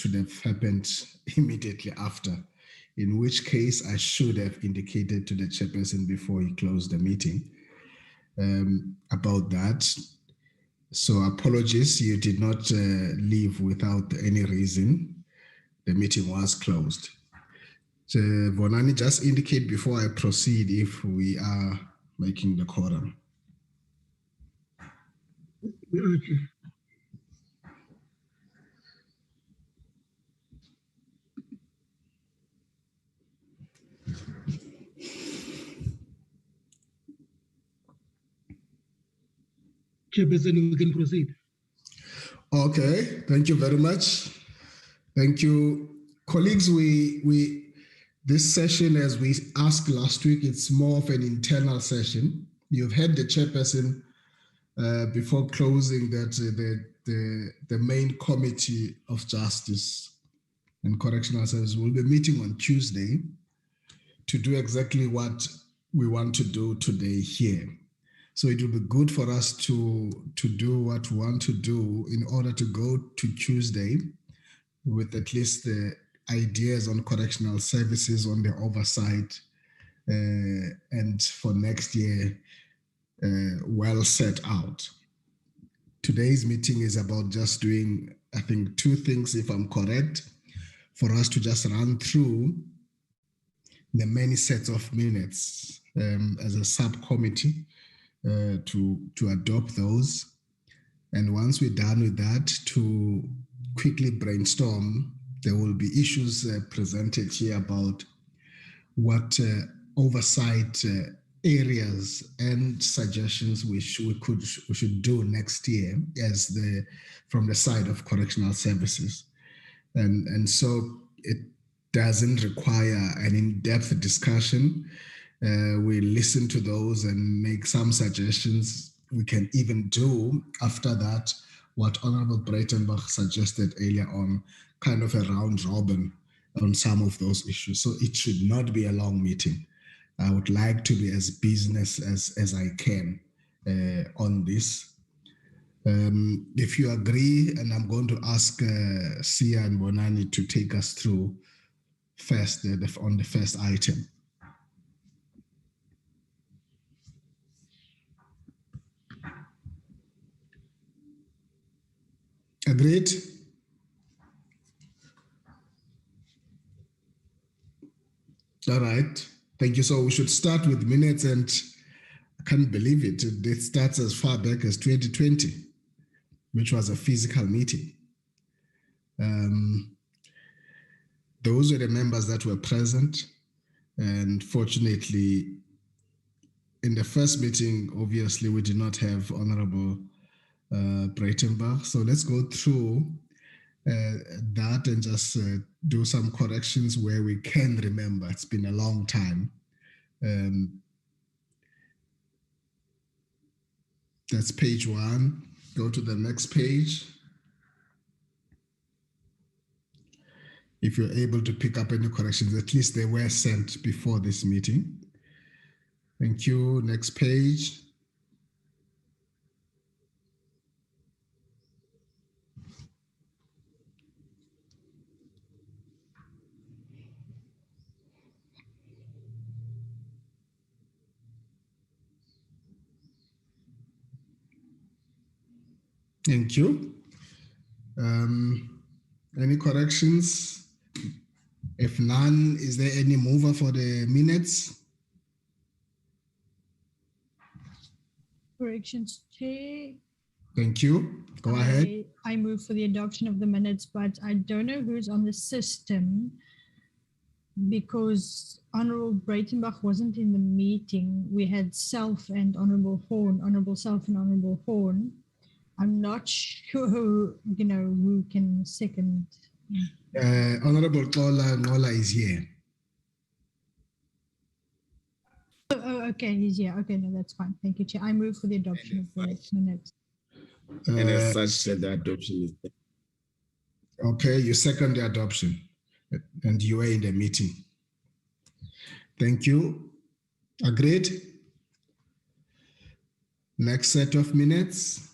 should have happened immediately after, in which case I should have indicated to the chairperson before he closed the meeting about that. So apologies, you did not leave without any reason. The meeting was closed. So Vonani, just indicate before I proceed if we are making the quorum. Okay. Chairperson, we can proceed. Okay, thank you very much. Thank you. Colleagues, this session, as we asked last week, it's more of an internal session. You've heard the chairperson before closing that the main committee of justice and correctional services will be meeting on Tuesday to do exactly what we want to do today here. So it will be good for us to do what we want to do in order to go to Tuesday with at least the ideas on correctional services, on the oversight, and for next year, well set out. Today's meeting is about just doing, I think, two things, if I'm correct, for us to just run through the many sets of minutes as a subcommittee to adopt those. And once we're done with that, to quickly brainstorm. There will be issues presented here about what oversight areas and suggestions we should do next year as from the side of correctional services. And so it doesn't require an in-depth discussion. We listen to those and make some suggestions. We can even do after that what Honorable Breitenbach suggested earlier on, kind of a round robin on some of those issues. So it should not be a long meeting. I would like to be as business as I can on this. If you agree, and I'm going to ask Sia and Bonani to take us through first on the first item. Agreed? All right. Thank you. So we should start with minutes, and I can't believe it. It starts as far back as 2020, which was a physical meeting. Those were the members that were present. And fortunately, in the first meeting, obviously, we did not have Honorable Breitenbach. So let's go through that and just do some corrections where we can remember. It's been a long time. That's page 1. Go to the next page. If you're able to pick up any corrections, at least they were sent before this meeting. Thank you. Next page. Thank you. Any corrections? If none, is there any mover for the minutes? Corrections, Chair. Thank you. Go ahead. I move for the adoption of the minutes, but I don't know who's on the system because Honorable Breitenbach wasn't in the meeting. We had Self and Honorable Horn, Honorable Self and Honorable Horn. I'm not sure who, who can second. Honorable Nola is here. Oh, okay, he's here. Okay, no, that's fine. Thank you, Chair. I move for the adoption of the minutes. And as such, the adoption is there. Okay, you second the adoption, and you were in the meeting. Thank you. Agreed? Next set of minutes.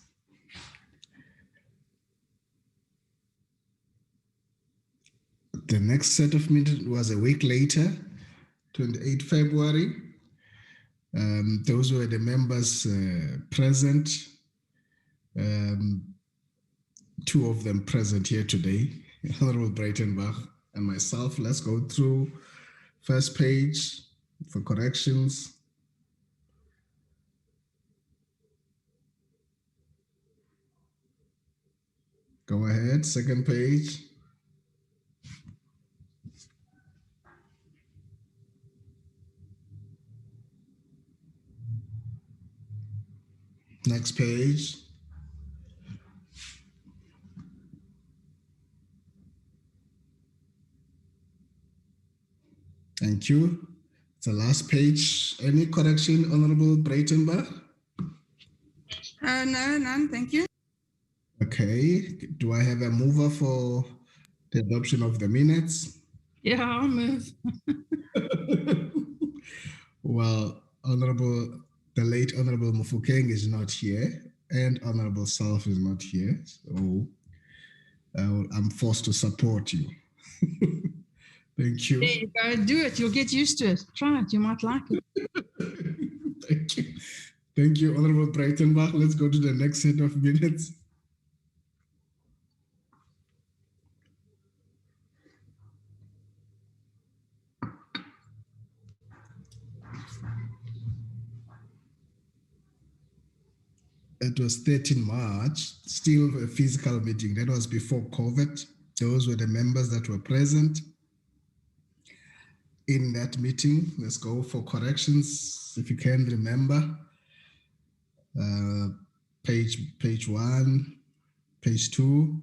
The next set of minutes was a week later, 28 February. Those were the members present. Two of them present here today, Honorable Breitenbach and myself. Let's go through first page for corrections. Go ahead, second page. Next page. Thank you. It's the last page. Any correction, Honorable Breitenbach? No, none, thank you. Okay. Do I have a mover for the adoption of the minutes? Yeah, I'll move. Well, the late Honorable Mufokeng is not here, and Honorable Self is not here, so I'm forced to support you. Thank you. There you go, do it. You'll get used to it. Try it. You might like it. Thank you. Thank you, Honorable Breitenbach. Let's go to the next set of minutes. It was 13 March, still a physical meeting. That was before COVID. Those were the members that were present in that meeting. Let's go for corrections, if you can remember. Page 1, page 2.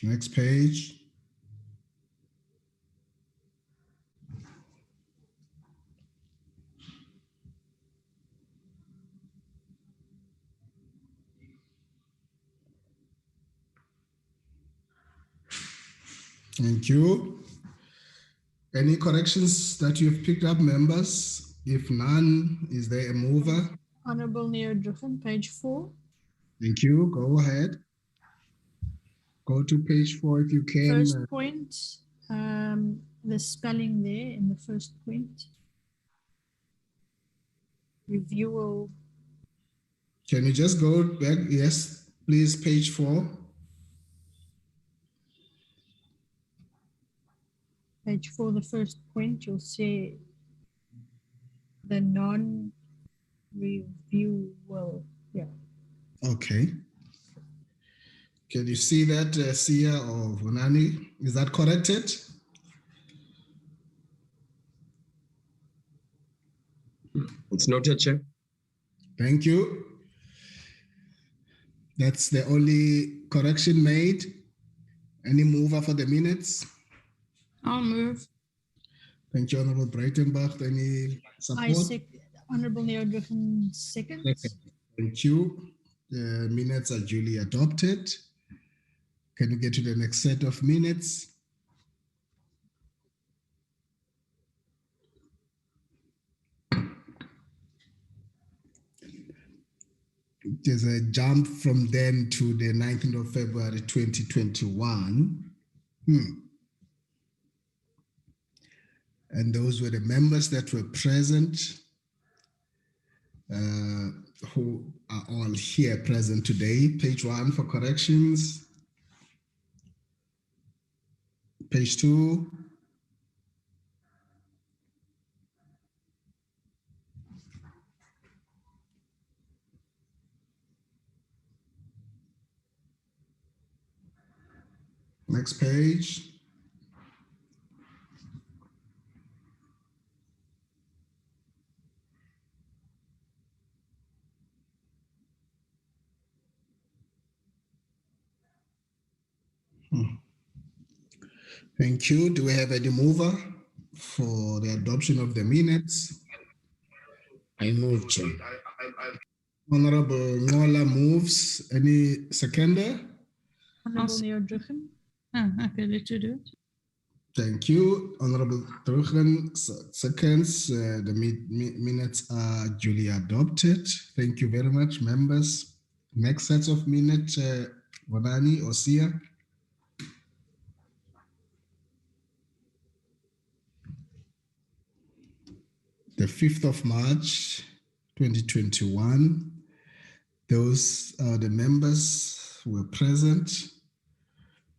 Next page. Thank you. Any corrections that you've picked up, members? If none, is there a mover? Honorable Neo Driffen, page 4. Thank you. Go ahead. Go to page 4 if you can. First point, the spelling there in the first point. Review will. Can you just go back? Yes, please, page 4. Page 4, the first point, you'll see the non-review will, yeah. Okay. Can you see that, Sia or Vonani? Is that corrected? It's noted, Chair. Thank you. That's the only correction made. Any mover for the minutes? I'll move. Thank you, Honorable Breitenbach. Any support? Honorable Neo Driffen, second. Thank you. The minutes are duly adopted. Can we get to the next set of minutes? There's a jump from then to the 19th of February, 2021. And those were the members that were present, who are all here present today. Page 1 for corrections. Page 2. Next page. Thank you. Do we have any mover for the adoption of the minutes? I move, Chair. Honorable Ngola moves. Any seconder? Honorable Neo Driffen. Okay, let you do it. Thank you. Honorable Druchen seconds. The minutes are duly adopted. Thank you very much, members. Next set of minutes, Vanani or Sia. The 5th of March, 2021. Those are the members who were present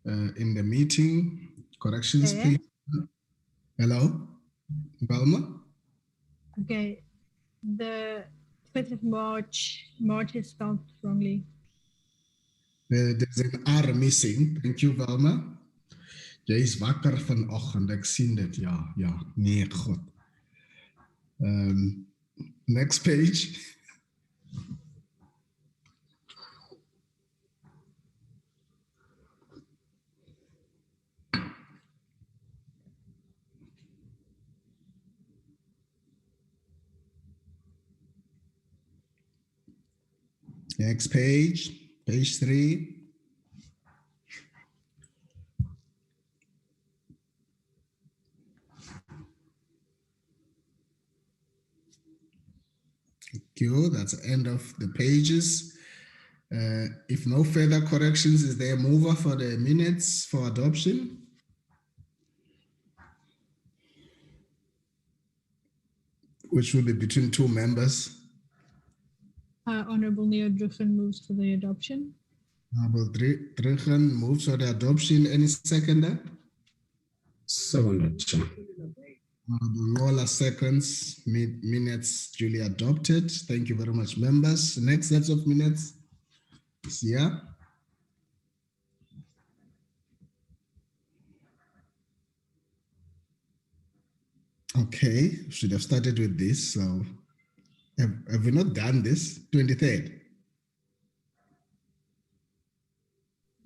in the meeting. Corrections, please. Hello, Velma? Okay, the 5th of March is spelled wrongly. There's an R missing. Thank you, Velma. Jy is wakker vanoggend, ek sien dit. Ja, nee, God. Next page. Next page, page 3. Thank you. That's the end of the pages. If no further corrections, is there a mover for the minutes for adoption? Which will be between 2 members. Honorable Neo Druchen moves for the adoption. Honorable Druchen moves for the adoption. Any seconder? Seconded. Honorable Ngola seconds. Minutes duly adopted. Thank you very much, members. Next set of minutes. Sia. Okay, should have started with this. So, have we not done this? 23rd.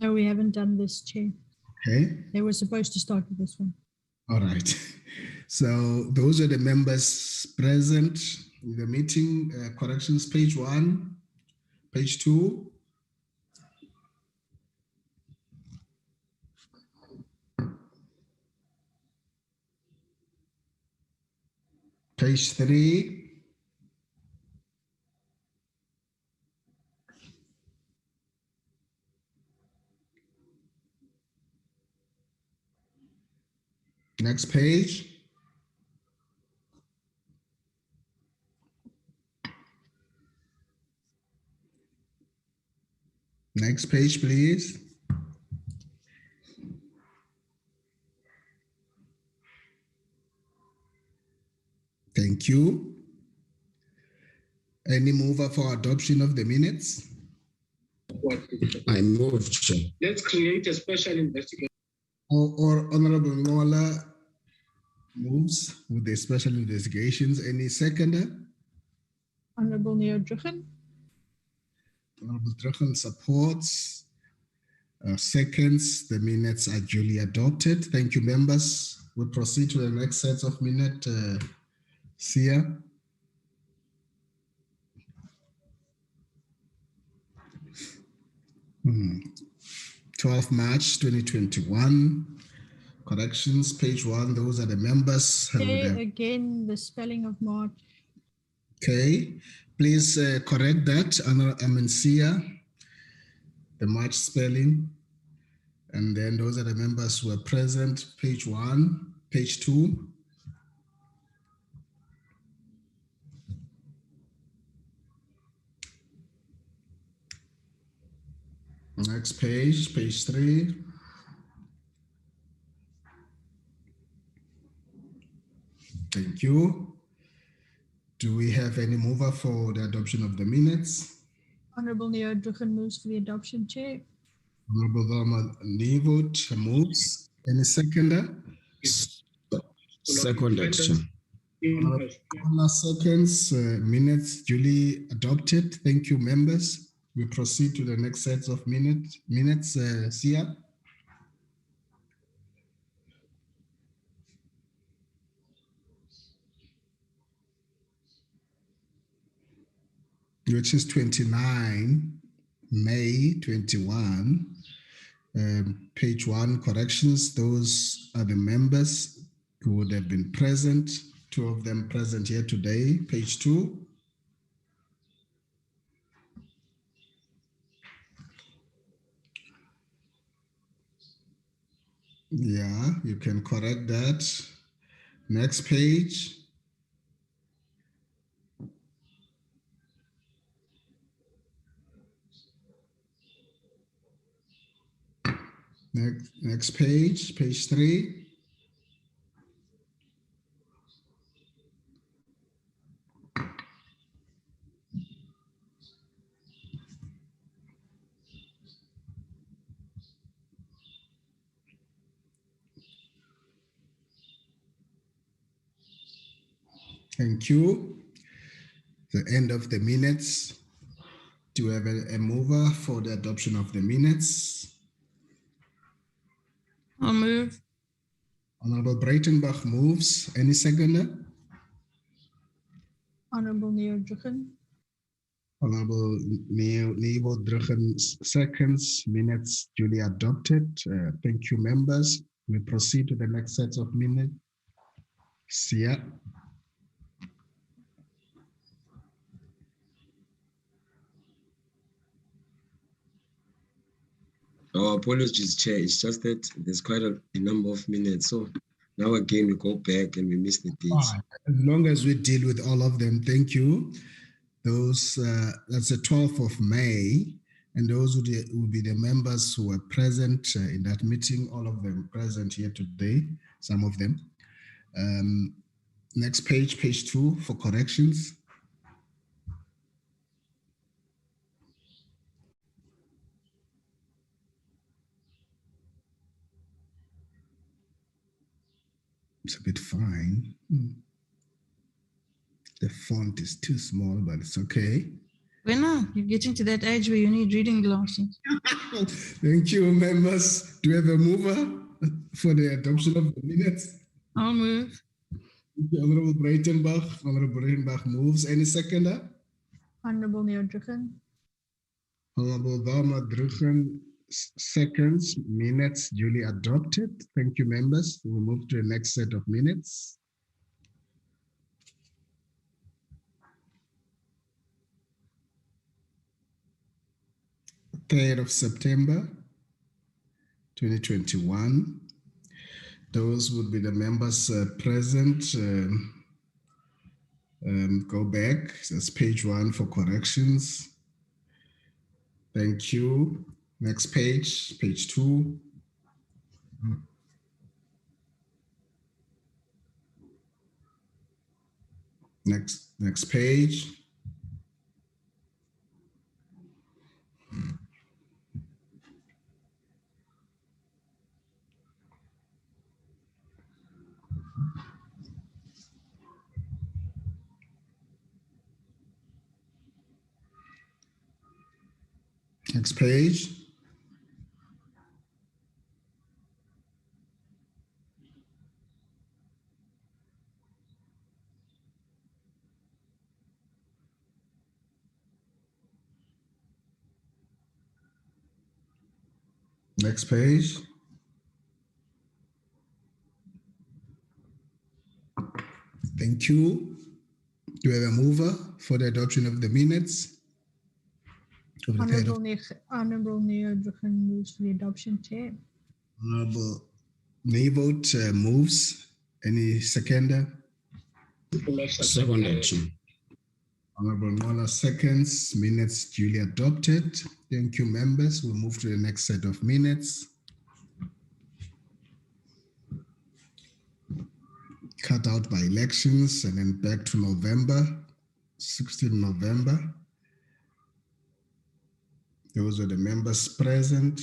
No, we haven't done this, Chair. Okay. They were supposed to start with this one. All right. So those are the members present in the meeting. Corrections, page 1, page 2. Page 3. Next page. Next page, please. Thank you. Any mover for adoption of the minutes? I move, Chair. Let's create a special investigation. Or Honorable Ngola moves with the special investigations. Any seconder? Honorable Neo Druchen. Honorable Druchen supports. Seconds. The minutes are duly adopted. Thank you, members. We'll proceed to the next set of minutes. Sia. Hmm. 12 March 2021. Corrections, page 1. Those are the members. Okay, again, the spelling of March. Okay, please correct that. Sia, the March spelling. And then those are the members who are present. Page 1, page 2. Next page, page 3. Thank you. Do we have any mover for the adoption of the minutes? Honorable Neo Druchen moves for the adoption, Chair. Honorable Velma Nevut moves. Any seconder? Seconded, Chair. Honorable seconds, minutes duly adopted. Thank you, members. We proceed to the next set of minutes. Sia. Which is 29 May 21. Page 1, corrections. Those are the members who would have been present. 2 of them present here today. Page 2. Yeah, you can correct that. Next page. Next page, page 3. Thank you. The end of the minutes. Do we have a mover for the adoption of the minutes? I'll move. Honorable Breitenbach moves. Any seconder? Honorable Neo Drucken. Honorable Nevo Drucken seconds. Minutes duly adopted. Thank you, members. We proceed to the next set of minutes. Sia. Our apologies, Chair. It's just that there's quite a number of minutes. So now again, we go back and we miss the dates. As long as we deal with all of them, thank you. Those, that's the 12th of May, and those will be the members who were present in that meeting, all of them present here today, some of them. Next page, page 2 for corrections. It's a bit fine. The font is too small, but it's okay. Well, you're getting to that age where you need reading glasses. Thank you, members. Do we have a mover for the adoption of the minutes? I'll move. Honorable Breitenbach. Honorable Breitenbach moves. Any seconder? Honorable Neo Drucken. Honorable Dharma Drucken seconds. Minutes duly adopted. Thank you, members. We'll move to the next set of minutes. September 2021. Those would be the members present. Go back. That's page 1 for corrections. Thank you. Next page, page 2. Next page. Next page. Next page. Thank you. Do we have a mover for the adoption of the minutes? Honorable Neo Drucken moves for the adoption, Chair. Honorable Nevote moves. Any seconder? Second action. Honorable Mola seconds. Minutes duly adopted. Thank you, members. We'll move to the next set of minutes. Cut out by elections and then back to November, 16 November. Those are the members present.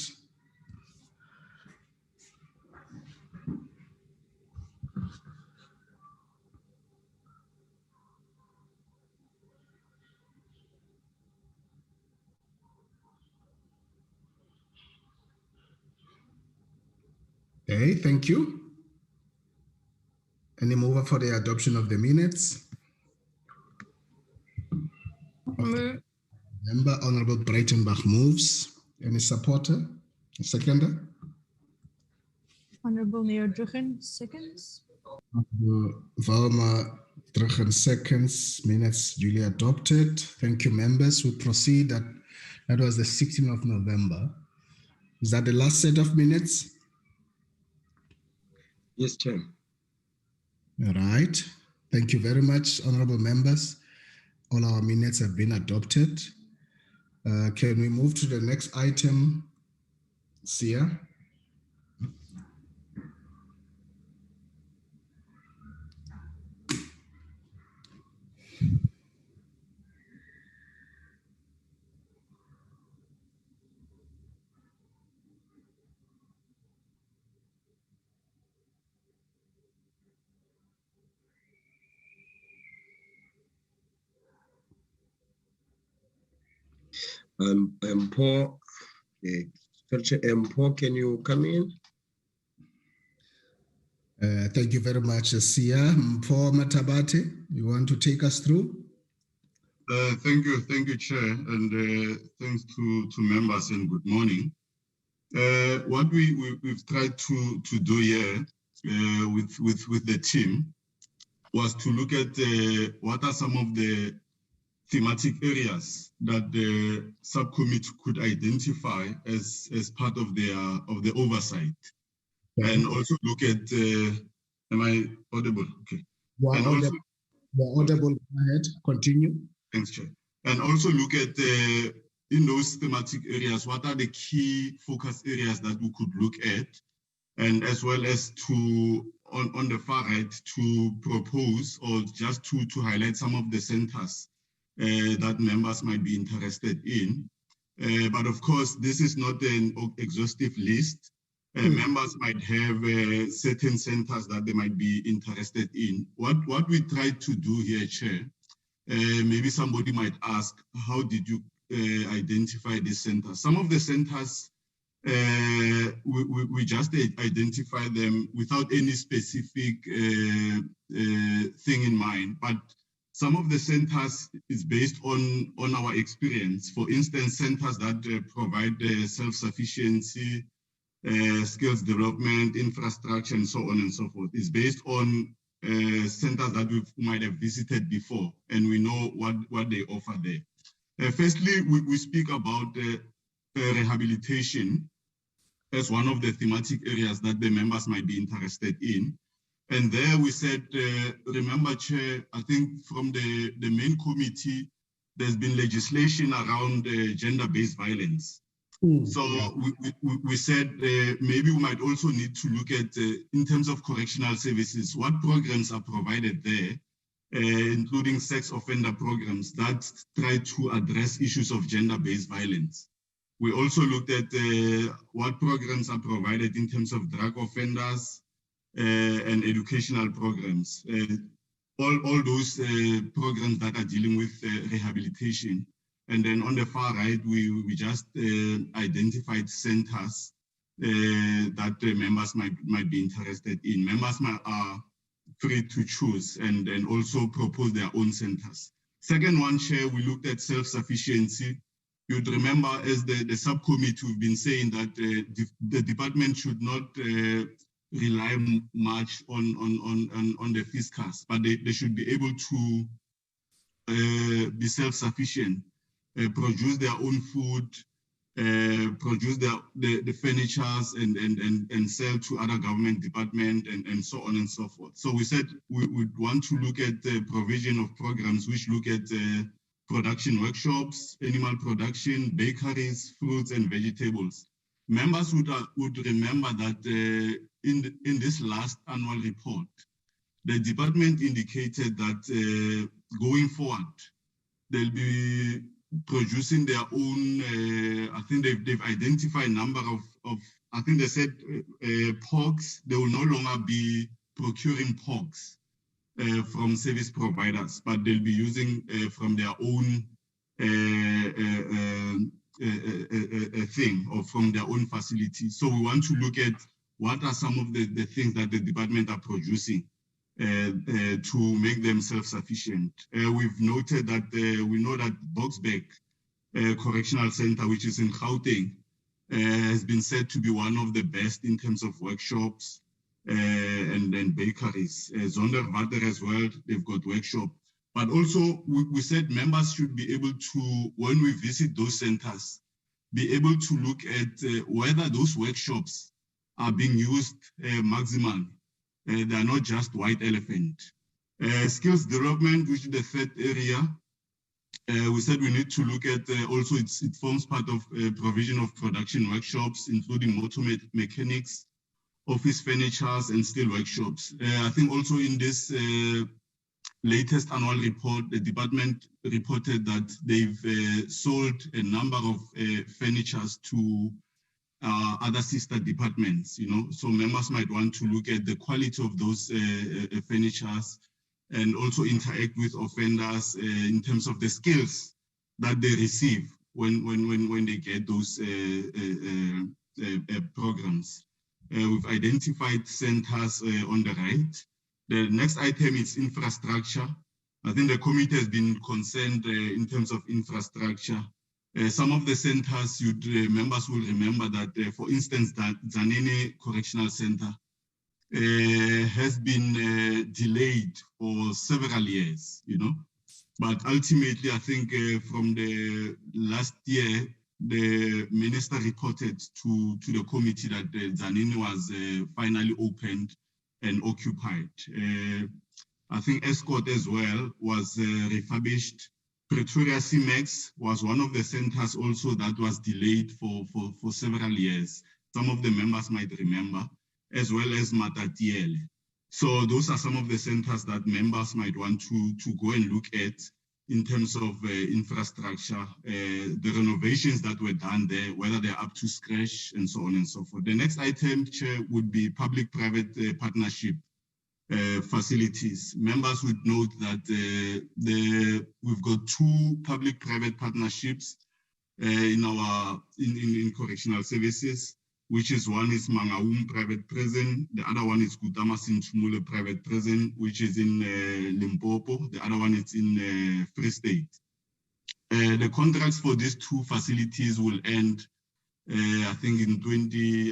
Okay, thank you. Any mover for the adoption of the minutes? Move. Member Honorable Breitenbach moves. Any supporter? A seconder? Honorable Neo Drucken seconds. Valma Drucken seconds. Minutes duly adopted. Thank you, members. We proceed. That was the 16th of November. Is that the last set of minutes? Yes, Chair. All right. Thank you very much, honorable members. All our minutes have been adopted. Can we move to the next item, Sia? Paul, Paul, can you come in? Thank you very much, Sia. Paul Matabate, you want to take us through? Thank you, Chair, and thanks to members and good morning. What we've tried to do here with the team was to look at what are some of the thematic areas that the subcommittee could identify as part of the oversight, and also look at. Am I audible? Okay. You're audible. Go ahead. Continue. Thanks, Chair. And also look at in those thematic areas, what are the key focus areas that we could look at, and as well as to on the far right to propose or just to highlight some of the centers that members might be interested in. But of course, this is not an exhaustive list. Members might have certain centers that they might be interested in. What we tried to do here, Chair, maybe somebody might ask, how did you identify this center? Some of the centers, we just identify them without any specific thing in mind, but some of the centers is based on our experience. For instance, centers that provide self-sufficiency, skills development, infrastructure, and so on and so forth. Is based on centers that we might have visited before, and we know what they offer there. Firstly, we speak about rehabilitation as one of the thematic areas that the members might be interested in. And there we said, remember, Chair, I think from the main committee, there's been legislation around gender-based violence. So we said maybe we might also need to look at, in terms of correctional services, what programs are provided there, including sex offender programs that try to address issues of gender-based violence. We also looked at what programs are provided in terms of drug offenders and educational programs. All those programs that are dealing with rehabilitation. And then on the far right, we just identified centers that members might be interested in. Members are free to choose and also propose their own centers. Second one, Chair, we looked at self-sufficiency. You'd remember as the subcommittee, we've been saying that the department should not rely much on the fiscus, but they should be able to be self-sufficient. Produce their own food, produce the furnitures and sell to other government departments and so on and so forth. So we said we would want to look at the provision of programs which look at production workshops, animal production, bakeries, fruits and vegetables. Members would remember that in this last annual report, the department indicated that going forward, they'll be producing their own, I think they've identified a number of I think they said porks, they will no longer be procuring porks from service providers, but they'll be using from their own thing or from their own facility. So we want to look at what are some of the things that the department are producing to make them self-sufficient. We've noted that we know that Boksburg Correctional Center, which is in Gauteng, has been said to be one of the best in terms of workshops and bakeries. Zonderwater as well, they've got workshop. But also we said members should be able to, when we visit those centers, be able to look at whether those workshops are being used maximally. So we want to look at what are some of the things that the department are producing to make them self-sufficient. We also They are not just white elephant. Skills development, which is the third area, we said we need to look at also it forms part of provision of production workshops, including motor mechanics, office furnitures, and steel workshops. I think also in this latest annual report, the department reported that they've sold a number of furnitures to other sister departments, so members might want to look at the quality of those furnitures and also interact with offenders in terms of the skills that they receive when they get those programs. We've identified centers on the right. The next item is infrastructure. I think the committee has been concerned in terms of infrastructure. Some of the centers, members will remember that, for instance, that Tzaneen Correctional Center has been delayed for several years, But ultimately, I think from the last year, the minister reported to the committee that Tzaneen was finally opened and occupied. I think Escort as well was refurbished. Pretoria CMEX was one of the centers also that was delayed for several years. Some of the members might remember, as well as Matatiele. So those are some of the centers that members might want to go and look at in terms of infrastructure, the renovations that were done there, whether they're up to scratch and so on and so forth. The next item, Chair, would be public-private partnership facilities. Members would note that we've got 2 public-private partnerships in correctional services, which is one is Mangaung Private Prison, the other one is Kutamasin Chumule Private Prison, which is in Limpopo, the other one is in Free State. The contracts for these 2 facilities will end, I think in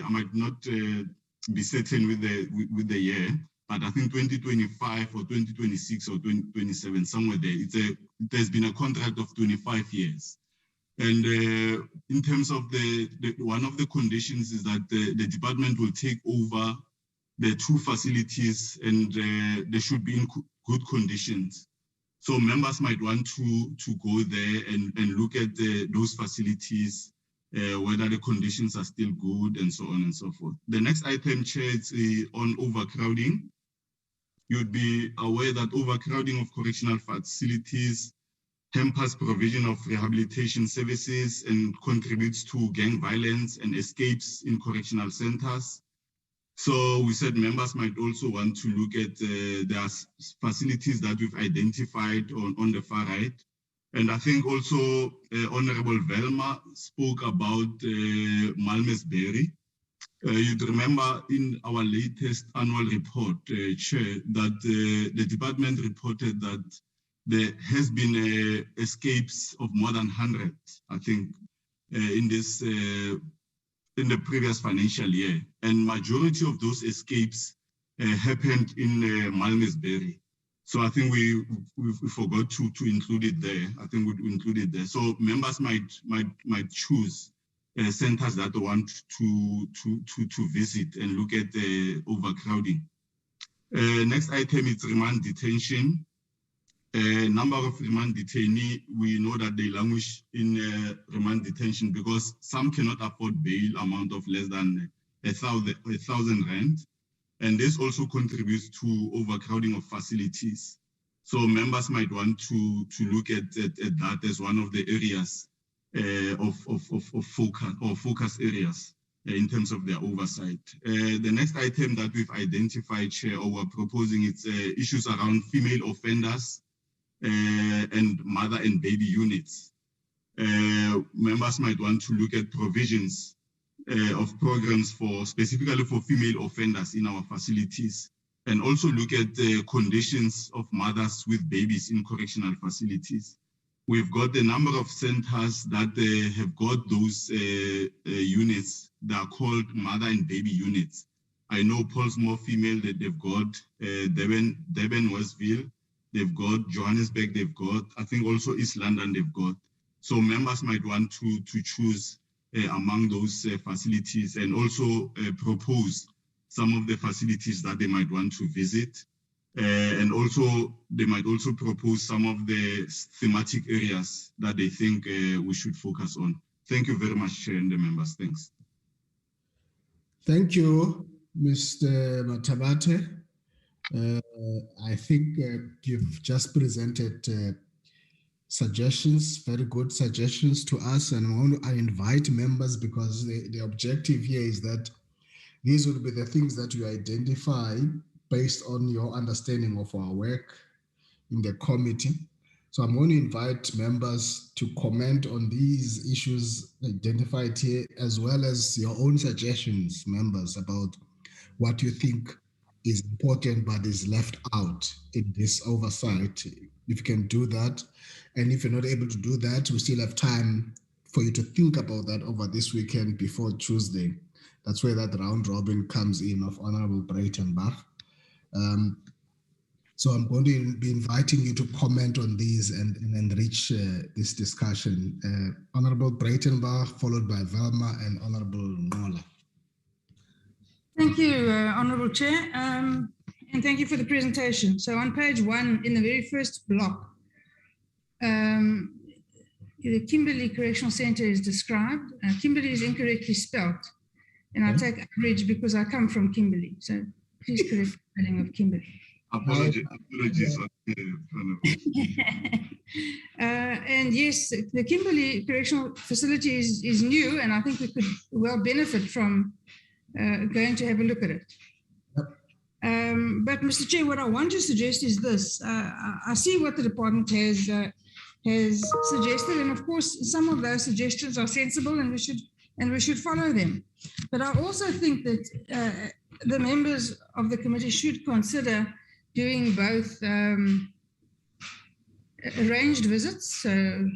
I might not be certain with the year, but I think 2025 or 2026 or 2027, somewhere there. It has been a contract of 25 years. And in terms of one of the conditions is that the department will take over the 2 facilities and they should be in good conditions. So members might want to go there and look at those facilities, whether the conditions are still good and so on and so forth. The next item, Chair, is on overcrowding. You'd be aware that overcrowding of correctional facilities hampers provision of rehabilitation services and contributes to gang violence and escapes in correctional centers. So we said members might also want to look at the facilities that we've identified on the far right. And I think also Honorable Velma spoke about Malmesbury. You'd remember in our latest annual report, Chair, that the department reported that there has been escapes of more than 100, I think, in the previous financial year. And majority of those escapes happened in Malmesbury. So I think we forgot to include it there. I think we'd include it there. So members might choose centers that want to visit and look at the overcrowding. Next item is remand detention. Number of remand detainees, we know that they languish in remand detention because some cannot afford bail amount of less than 1,000 rand. And this also contributes to overcrowding of facilities. So members might want to look at that as one of the areas of focus areas in terms of their oversight. The next item that we've identified, Chair, or we're proposing, it's issues around female offenders and mother and baby units. Members might want to look at provisions of programs specifically for female offenders in our facilities, and also look at the conditions of mothers with babies in correctional facilities. We've got a number of centers that have got those units that are called mother and baby units. I know Paulsmore female that they've got, Durban Westville, they've got Johannesburg, they've got, I think also East London they've got. So members might want to choose among those facilities and also propose some of the facilities that they might want to visit. And also, they might also propose some of the thematic areas that they think we should focus on. Thank you very much, Chair and the members. Thanks. Thank you, Mr. Matabate. I think you've just presented suggestions, very good suggestions to us, and I invite members, because the objective here is that these will be the things that you identify based on your understanding of our work in the committee. So I'm going to invite members to comment on these issues identified here, as well as your own suggestions, members, about what you think is important but is left out in this oversight. If you can do that, and if you're not able to do that, we still have time for you to think about that over this weekend before Tuesday. That's where that round robin comes in of Honorable Breitenbach. So I'm going to be inviting you to comment on these and enrich this discussion. Honorable Breitenbach, followed by Velma and Honorable Nola. Thank you, Honourable Chair, and thank you for the presentation. So on page 1, in the very first block, the Kimberly Correctional Centre is described. Kimberly is incorrectly spelled, and I take umbrage because I come from Kimberly. So please correct the spelling of Kimberly. Apologies. And yes, the Kimberly Correctional Facility is new, and I think we could well benefit from going to have a look at it. But Mr. Chair, what I want to suggest is this. I see what the department has suggested, and of course, some of those suggestions are sensible, and we should follow them. But I also think that the members of the committee should consider doing both arranged visits, so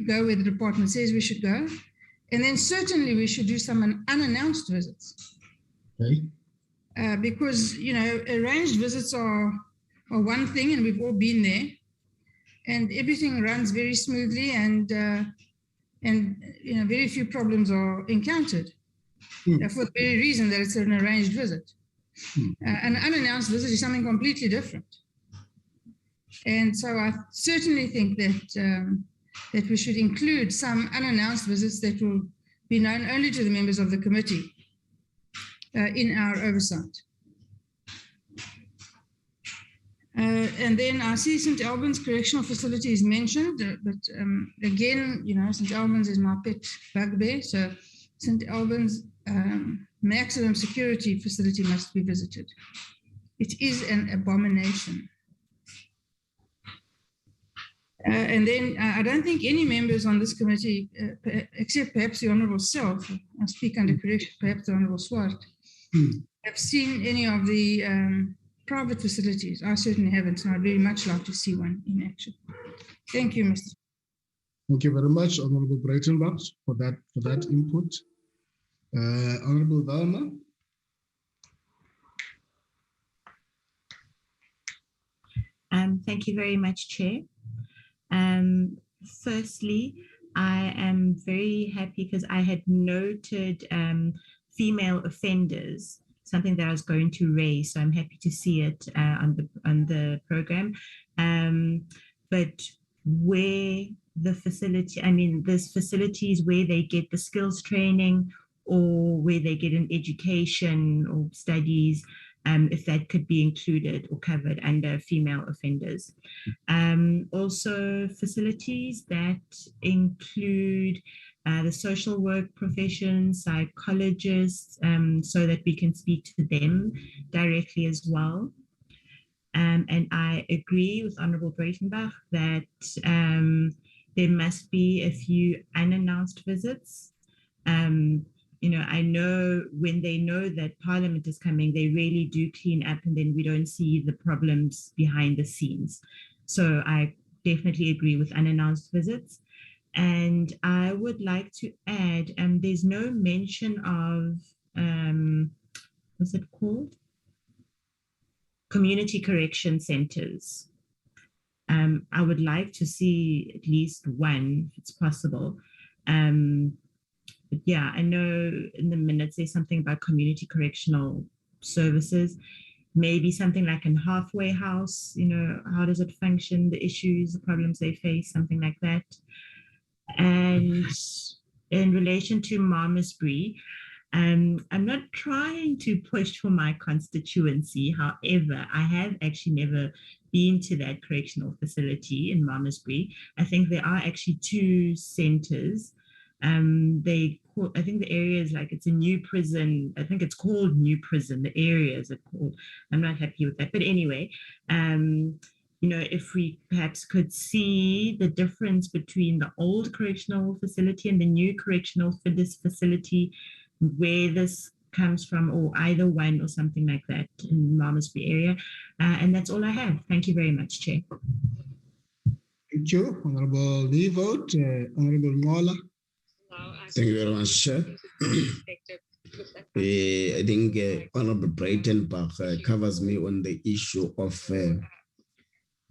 go where the department says we should go, and then certainly we should do some unannounced visits. Okay. Because, you know, arranged visits are one thing, and we've all been there, and everything runs very smoothly, and you know, very few problems are encountered for the very reason that it's an arranged visit. An unannounced visit is something completely different. And so I certainly think that that we should include some unannounced visits that will be known only to the members of the committee in our oversight. And then I see St. Albans Correctional Facility is mentioned, but again, you know, St. Albans is my pet bugbear, so St. Albans maximum security facility must be visited. It is an abomination. And then I don't think any members on this committee, except perhaps the Honourable Self, I speak under correction, perhaps the Honourable Swart, have seen any of the private facilities. I certainly haven't, and I'd very much like to see one in action. Thank you, Mr. Thank you very much, Honourable Breitenbach, for that input. Honourable Velma. Thank you very much, Chair. Firstly, I am very happy because I had noted female offenders, something that I was going to raise, so I'm happy to see it on the program. But where the facility, I mean, there's facilities where they get the skills training or where they get an education or studies, if that could be included or covered under female offenders. Also facilities that include the social work profession, psychologists, so that we can speak to them directly as well. And I agree with Honourable Breitenbach that there must be a few unannounced visits. You know, I know when they know that Parliament is coming, they really do clean up, and then we don't see the problems behind the scenes. So I definitely agree with unannounced visits. And I would like to add, there's no mention of, what's it called? Community correction centers. I would like to see at least one, if it's possible. But yeah, I know in the minutes there's something about community correctional services. Maybe something like a halfway house, how does it function, the issues, the problems they face, something like that. And in relation to Malmesbury, I'm not trying to push for my constituency. However, I have actually never been to that correctional facility in Malmesbury. I think there are actually 2 centers. I think the area is like, it's a new prison. I think it's called New Prison. The area is called. I'm not happy with that. But anyway, if we perhaps could see the difference between the old correctional facility and the new correctional facility, where this comes from, or either one or something like that in Malmesbury area. And that's all I have. Thank you very much, Chair. Thank you, Honorable Leavote, Honorable Ngola. Thank you very much, Chair. I think Honorable Breitenbach covers me on the issue of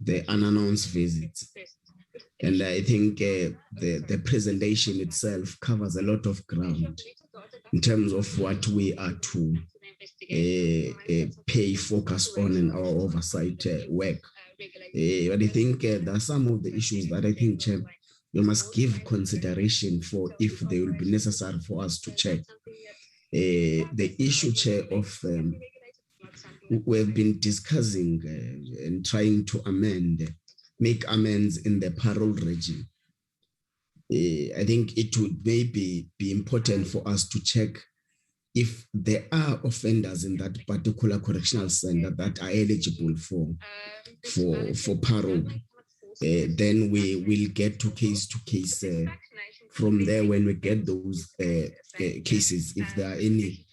the unannounced visits. And I think the presentation itself covers a lot of ground in terms of what we are to pay focus on in our oversight work. But I think there are some of the issues that I think, Chair, you must give consideration for if they will be necessary for us to check. The issue, Chair, of we've been discussing and trying to make amends in the parole regime. I think it would maybe be important for us to check if there are offenders in that particular correctional center that are eligible for parole. Then we will get to case from there when we get those cases. If there are any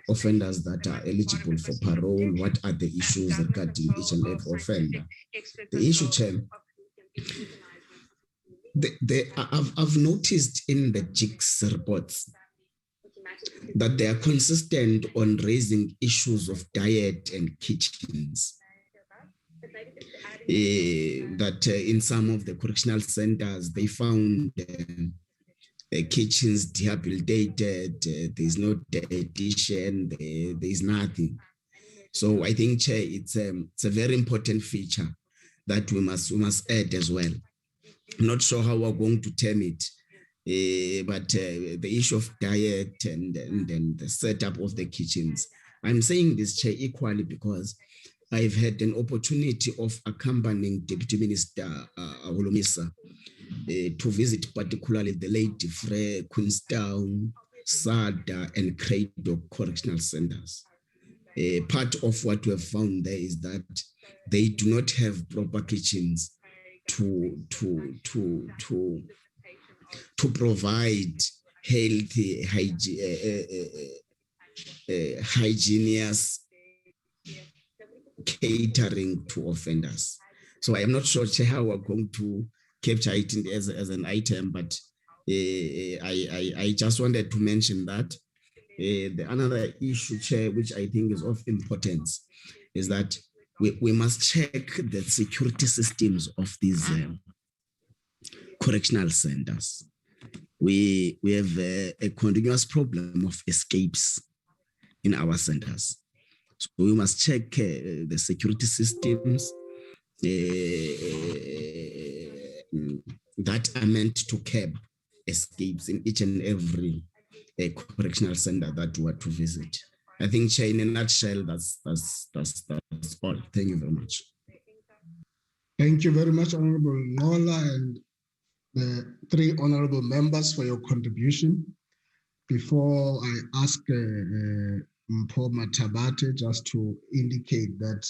offenders that are eligible for parole, what are the issues regarding each and every offender? The issue, Chair, I've noticed in the JICS reports that they are consistent on raising issues of diet and kitchens. That in some of the correctional centers, they found kitchens debilitated, there's no dietitian, there's nothing. So I think, Chair, it's a very important feature that we must add as well. I'm not sure how we're going to term it, but the issue of diet and the setup of the kitchens. I'm saying this, Chair, equally because I've had an opportunity of accompanying Deputy Minister Holomisa to visit particularly the Lady Frere, Queenstown, Sada, and Credo correctional centers. Part of what we have found there is that they do not have proper kitchens to provide healthy, hygienious catering to offenders. So I am not sure, Chair, how we're going to capture it as an item, but I just wanted to mention that. The another issue, Chair, which I think is of importance, is that we must check the security systems of these correctional centers. We have a continuous problem of escapes in our centers. So we must check the security systems that are meant to curb escapes in each and every correctional center that we are to visit. I think, Chair, in a nutshell, that's all. Thank you very much. Thank you very much, Honorable Ngola, and the 3 honorable members for your contribution. Before I ask Mpoma Tabate just to indicate that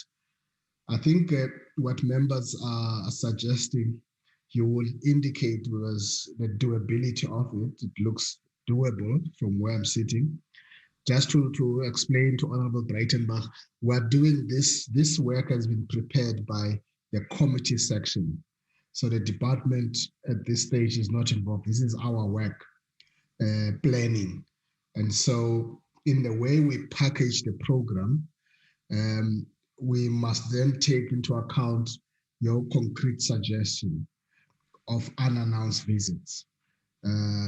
I think what members are suggesting, you will indicate was the doability of it. It looks doable from where I'm sitting. Just to explain to Honorable Breitenbach, we're doing this work has been prepared by the committee section. So the department at this stage is not involved. This is our work, planning. And so in the way we package the program, we must then take into account your concrete suggestion of unannounced visits,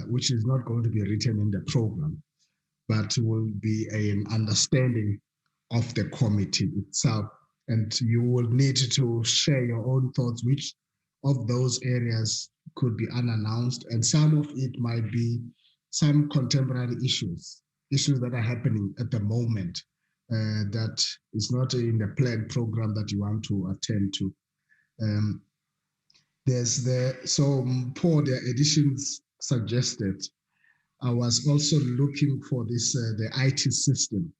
which is not going to be written in the program. but will be an understanding of the committee itself. And you will need to share your own thoughts, which of those areas could be unannounced, and some of it might be some contemporary issues that are happening at the moment that is not in the planned program that you want to attend to. Paul, the additions suggested. I was also looking for this, the IT system.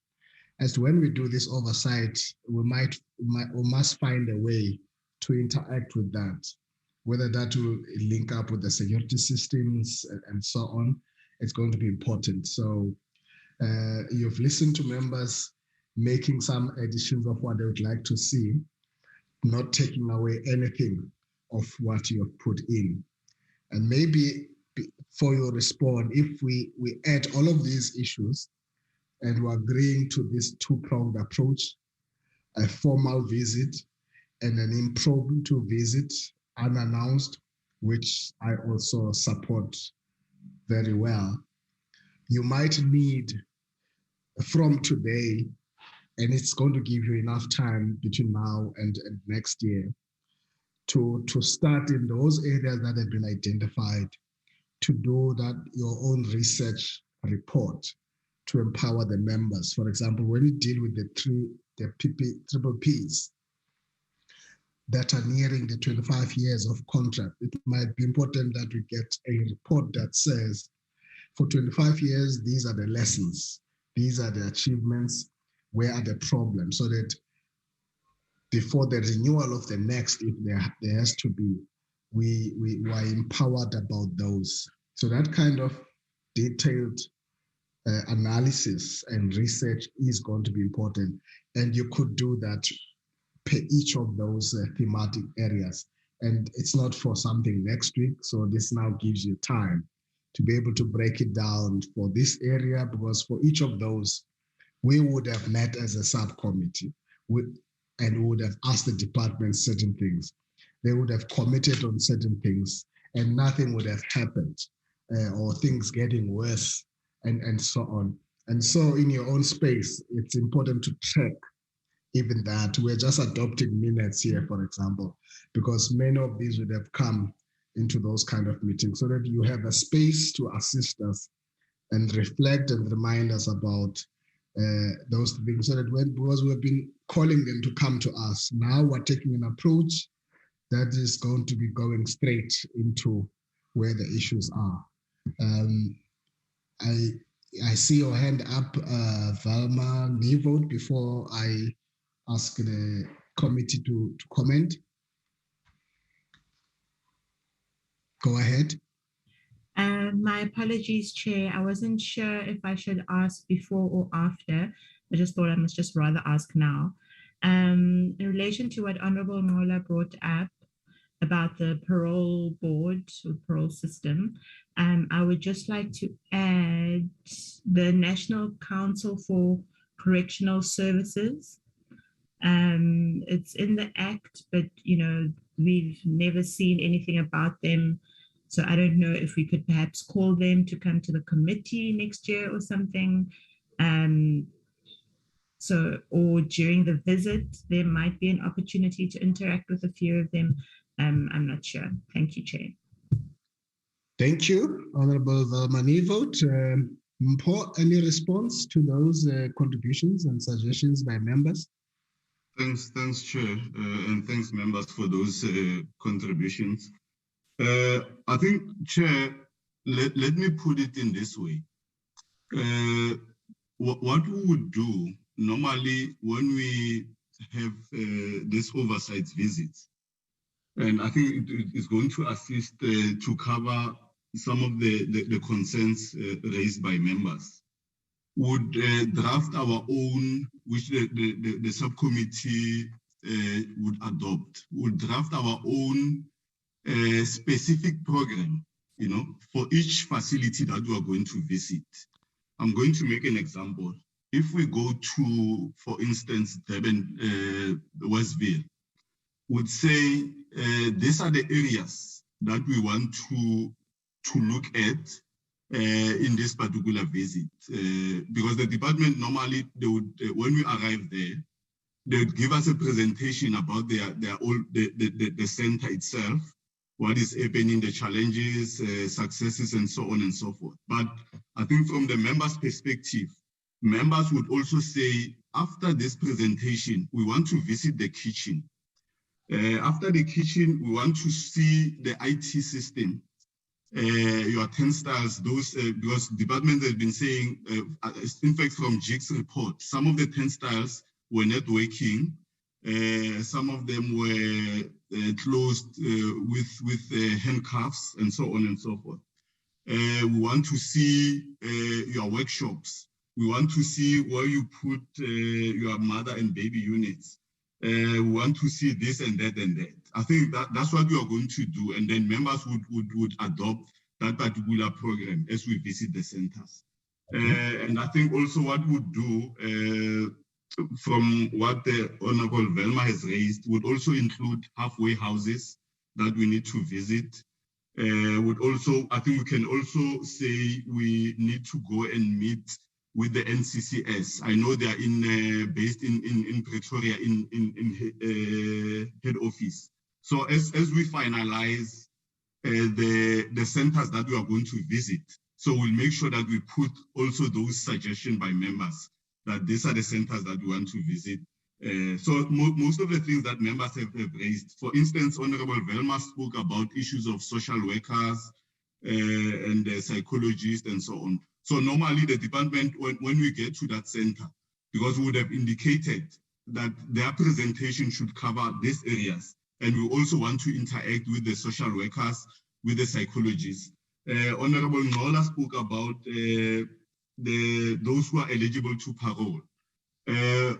As to when we do this oversight, we must find a way to interact with that, whether that will link up with the security systems and so on. It's going to be important. So you've listened to members making some additions of what they would like to see, not taking away anything of what you have put in. And maybe for your response, if we add all of these issues and we're agreeing to this two-pronged approach, a formal visit and an impromptu visit, unannounced, which I also support very well, you might need from today, and it's going to give you enough time between now and next year, to start in those areas that have been identified, to do that your own research report to empower the members. For example, when you deal with the triple Ps that are nearing the 25 years of contract, it might be important that we get a report that says, for 25 years, these are the lessons, these are the achievements, where are the problems, so that before the renewal of the next, if there has to be, we are empowered about those. So that kind of detailed analysis and research is going to be important. And you could do that per each of those thematic areas. And it's not for something next week. So this now gives you time to be able to break it down for this area, because for each of those, we would have met as a subcommittee and would have asked the department certain things. They would have committed on certain things and nothing would have happened, or things getting worse and so on. And so in your own space, it's important to track even that. We're just adopting minutes here, for example, because many of these would have come into those kind of meetings, so that you have a space to assist us and reflect and remind us about those things, so that because we've been calling them to come to us, now we're taking an approach that is going to be going straight into where the issues are. I see your hand up, Valma Nivold, before I ask the committee to comment. Go ahead. My apologies, Chair. I wasn't sure if I should ask before or after. I just thought I must just rather ask now. In relation to what Honorable Mola brought up about the parole board or parole system, I would just like to add the National Council for Correctional Services. It's in the Act, but we've never seen anything about them. So I don't know if we could perhaps call them to come to the committee next year or something. Or during the visit, there might be an opportunity to interact with a few of them. I'm not sure. Thank you, Chair. Thank you, Honorable Valmanivold. Paul, any response to those contributions and suggestions by members? Thanks, Chair, and thanks, members, for those contributions. I think, Chair, let me put it in this way. What we would do normally when we have this oversight visits, and I think it is going to assist to cover some of the concerns raised by members, would draft our own, which the subcommittee would adopt, would draft our own specific program, for each facility that we are going to visit. I'm going to make an example. If we go to, for instance, Durban, Westville, would say these are the areas that we want to look at in this particular visit, because the department normally, they would, when we arrive there, they would give us a presentation about the center itself, what is happening, the challenges, successes, and so on and so forth. But I think from the members' perspective, members would also say, after this presentation, we want to visit the kitchen. After the kitchen, we want to see the IT system, your turnstiles, those, because department has been saying, in fact, from JIG's report, some of the turnstiles were not working. Some of them were closed with handcuffs and so on and so forth. We want to see your workshops. We want to see where you put your mother and baby units. We want to see this and that and that. I think that's what we are going to do. And then members would adopt that particular program as we visit the centers. And I think also what we'd do, from what the Honorable Velma has raised, would also include halfway houses that we need to visit. Would also, I think we can also say we need to go and meet with the NCCS. I know they are based in Pretoria in head office. So as we finalize the centers that we are going to visit, so we'll make sure that we put also those suggestions by members that these are the centers that we want to visit. So most of the things that members have raised, for instance, Honorable Velma spoke about issues of social workers and psychologists and so on. So normally the department, when we get to that center, because we would have indicated that their presentation should cover these areas, and we also want to interact with the social workers, with the psychologists. Honorable Nola spoke about those who are eligible to parole.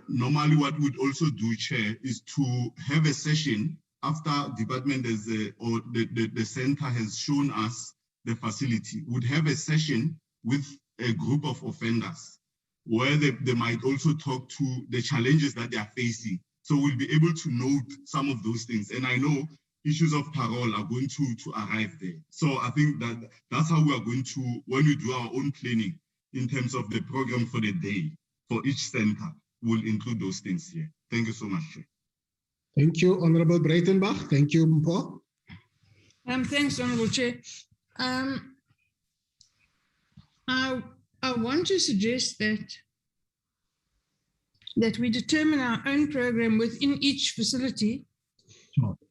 Normally what we'd also do, Chair, is to have a session after department is, or the center has shown us the facility, would have a session with a group of offenders where they might also talk to the challenges that they are facing. So we'll be able to note some of those things. And I know issues of parole are going to arrive there. So I think that's how we are going to, when we do our own planning in terms of the program for the day, for each center, we'll include those things here. Thank you so much, Chair. Thank you, Honorable Breitenbach. Thank you, Mpho. Thanks, Honorable Chair. I want to suggest that we determine our own program within each facility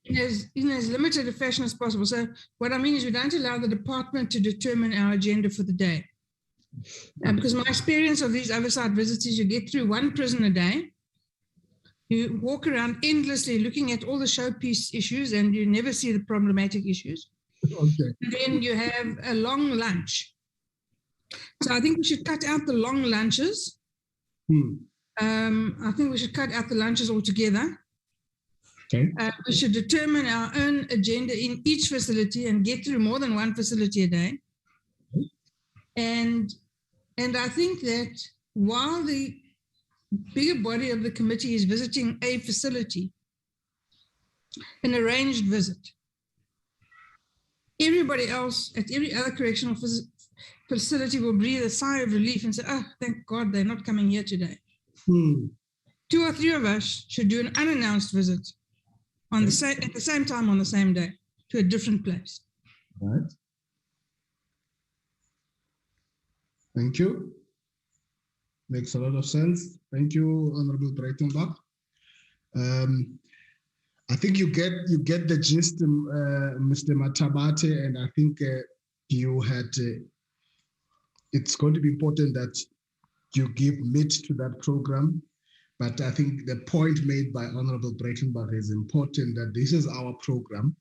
in as limited a fashion as possible. So what I mean is we don't allow the department to determine our agenda for the day. Because my experience of these oversight visits is you get through one prison a day, you walk around endlessly looking at all the showpiece issues and you never see the problematic issues. Okay. And then you have a long lunch. So I think we should cut out the long lunches. I think we should cut out the lunches altogether. Okay. We should determine our own agenda in each facility and get through more than one facility a day. And I think that while the bigger body of the committee is visiting a facility, an arranged visit, everybody else at every other correctional facility will breathe a sigh of relief and say, oh, thank God they're not coming here today. 2 or 3 of us should do an unannounced visit on at the same time on the same day to a different place. Right. Thank you. Makes a lot of sense. Thank you, Honorable Breitenbach. I think you get the gist, Mr. Matabate, and I think you had. It's going to be important that you give meat to that program, but I think the point made by Honorable Breitenbach is important, that this is our program.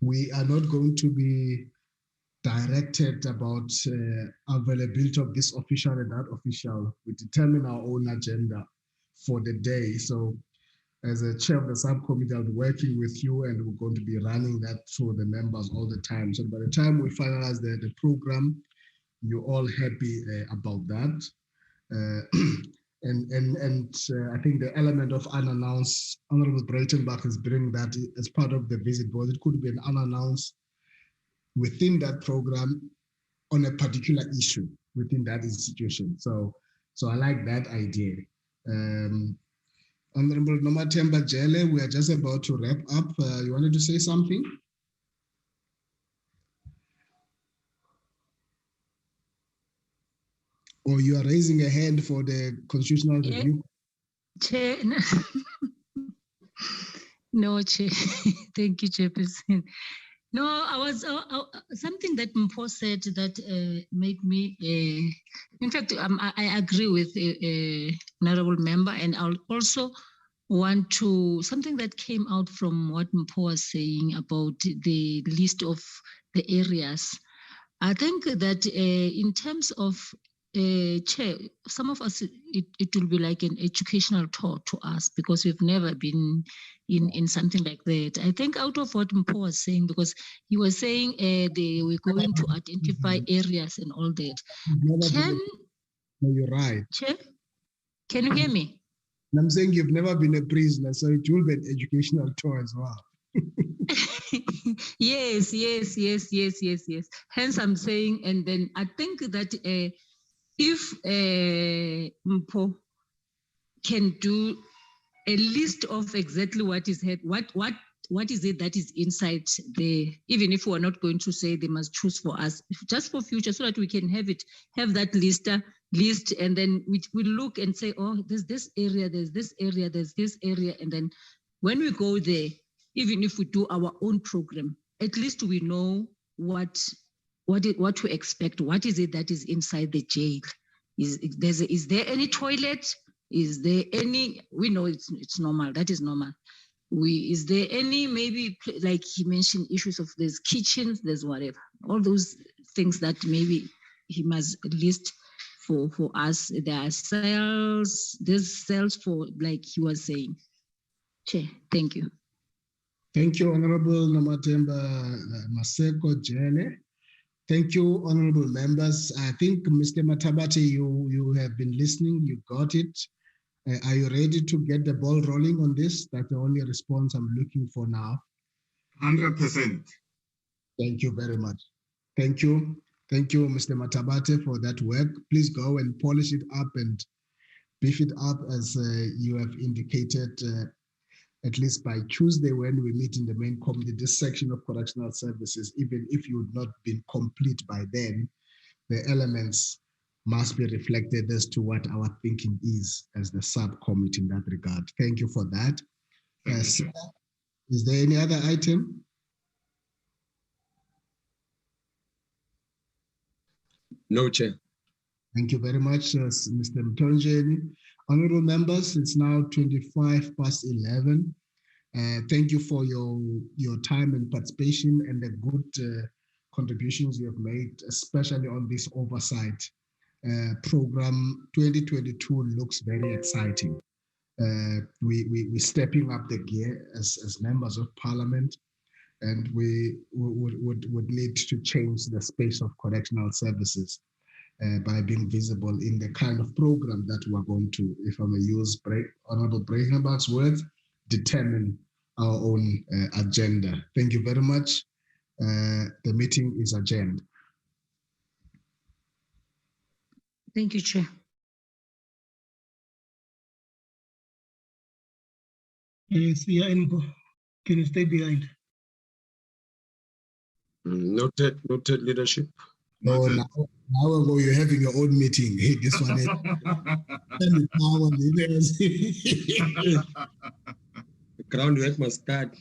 We are not going to be directed about availability of this official and that official. We determine our own agenda for the day. So as a chair of the subcommittee, I'll be working with you and we're going to be running that through the members all the time. So by the time we finalize the program, you're all happy about that. And I think the element of unannounced, Honorable Breitenbach is bringing that as part of the visit, because it could be an unannounced within that program, on a particular issue within that institution. So I like that idea. Honorable Nomathemba Jele, we are just about to wrap up. You wanted to say something? Or you are raising a hand for the constitutional review? Chair, no, Chair. Thank you, Chairperson. No, I was something that Mpho said that made me. In fact, I agree with honorable member, and I'll also want to something that came out from what Mpho was saying about the list of the areas. I think that in terms of Chair, some of us, it will be like an educational tour to us because we've never been in something like that. I think out of what Mpho was saying, because he was saying they were going to identify areas and all that. No, you're right. Chair, can you hear me? I'm saying you've never been a prisoner, so it will be an educational tour as well. Yes. Hence, I'm saying, and then I think that if Mpho can do a list of exactly what is what is it that is inside there, even if we're not going to say they must choose for us, just for future, so that we can have that list, and then we look and say, oh, there's this area, there's this area, there's this area, and then when we go there, even if we do our own program, at least we know what to expect. What is it that is inside the jail? Is there any toilet? Is there any? We know it's normal. That is normal. Is there any, maybe like he mentioned, issues of there's kitchens, there's whatever, all those things that maybe he must list for us. There are cells. There's cells for, like he was saying. Chair, thank you. Thank you, Honorable Nomathemba Maseko Jele. Thank you, honorable members. I think, Mr. Mathabate, you have been listening, you got it. Are you ready to get the ball rolling on this? That's the only response I'm looking for now. 100%. Thank you very much. Thank you. Thank you, Mr. Mathabate, for that work. Please go and polish it up and beef it up as you have indicated, at least by Tuesday when we meet in the main committee, this section of correctional services, even if you would not been complete by then, the elements must be reflected as to what our thinking is as the subcommittee in that regard. Thank you for that. Is there any other item? No, Chair. Thank you very much, Mr. Mtonjeni. Honorable members, it's now 11:25. Thank you for your time and participation and the good contributions you have made, especially on this oversight program. 2022 looks very exciting. We're stepping up the gear as members of parliament, and we would need to change the space of correctional services by being visible in the kind of program that we're going to, if I may use Honorable Breitenbach's words, determine our own agenda. Thank you very much. The meeting is adjourned. Thank you, Chair. Yes, yeah, can you stay behind? Noted leadership. No, now you're having your own meeting. Hey, this one is The groundwork must start.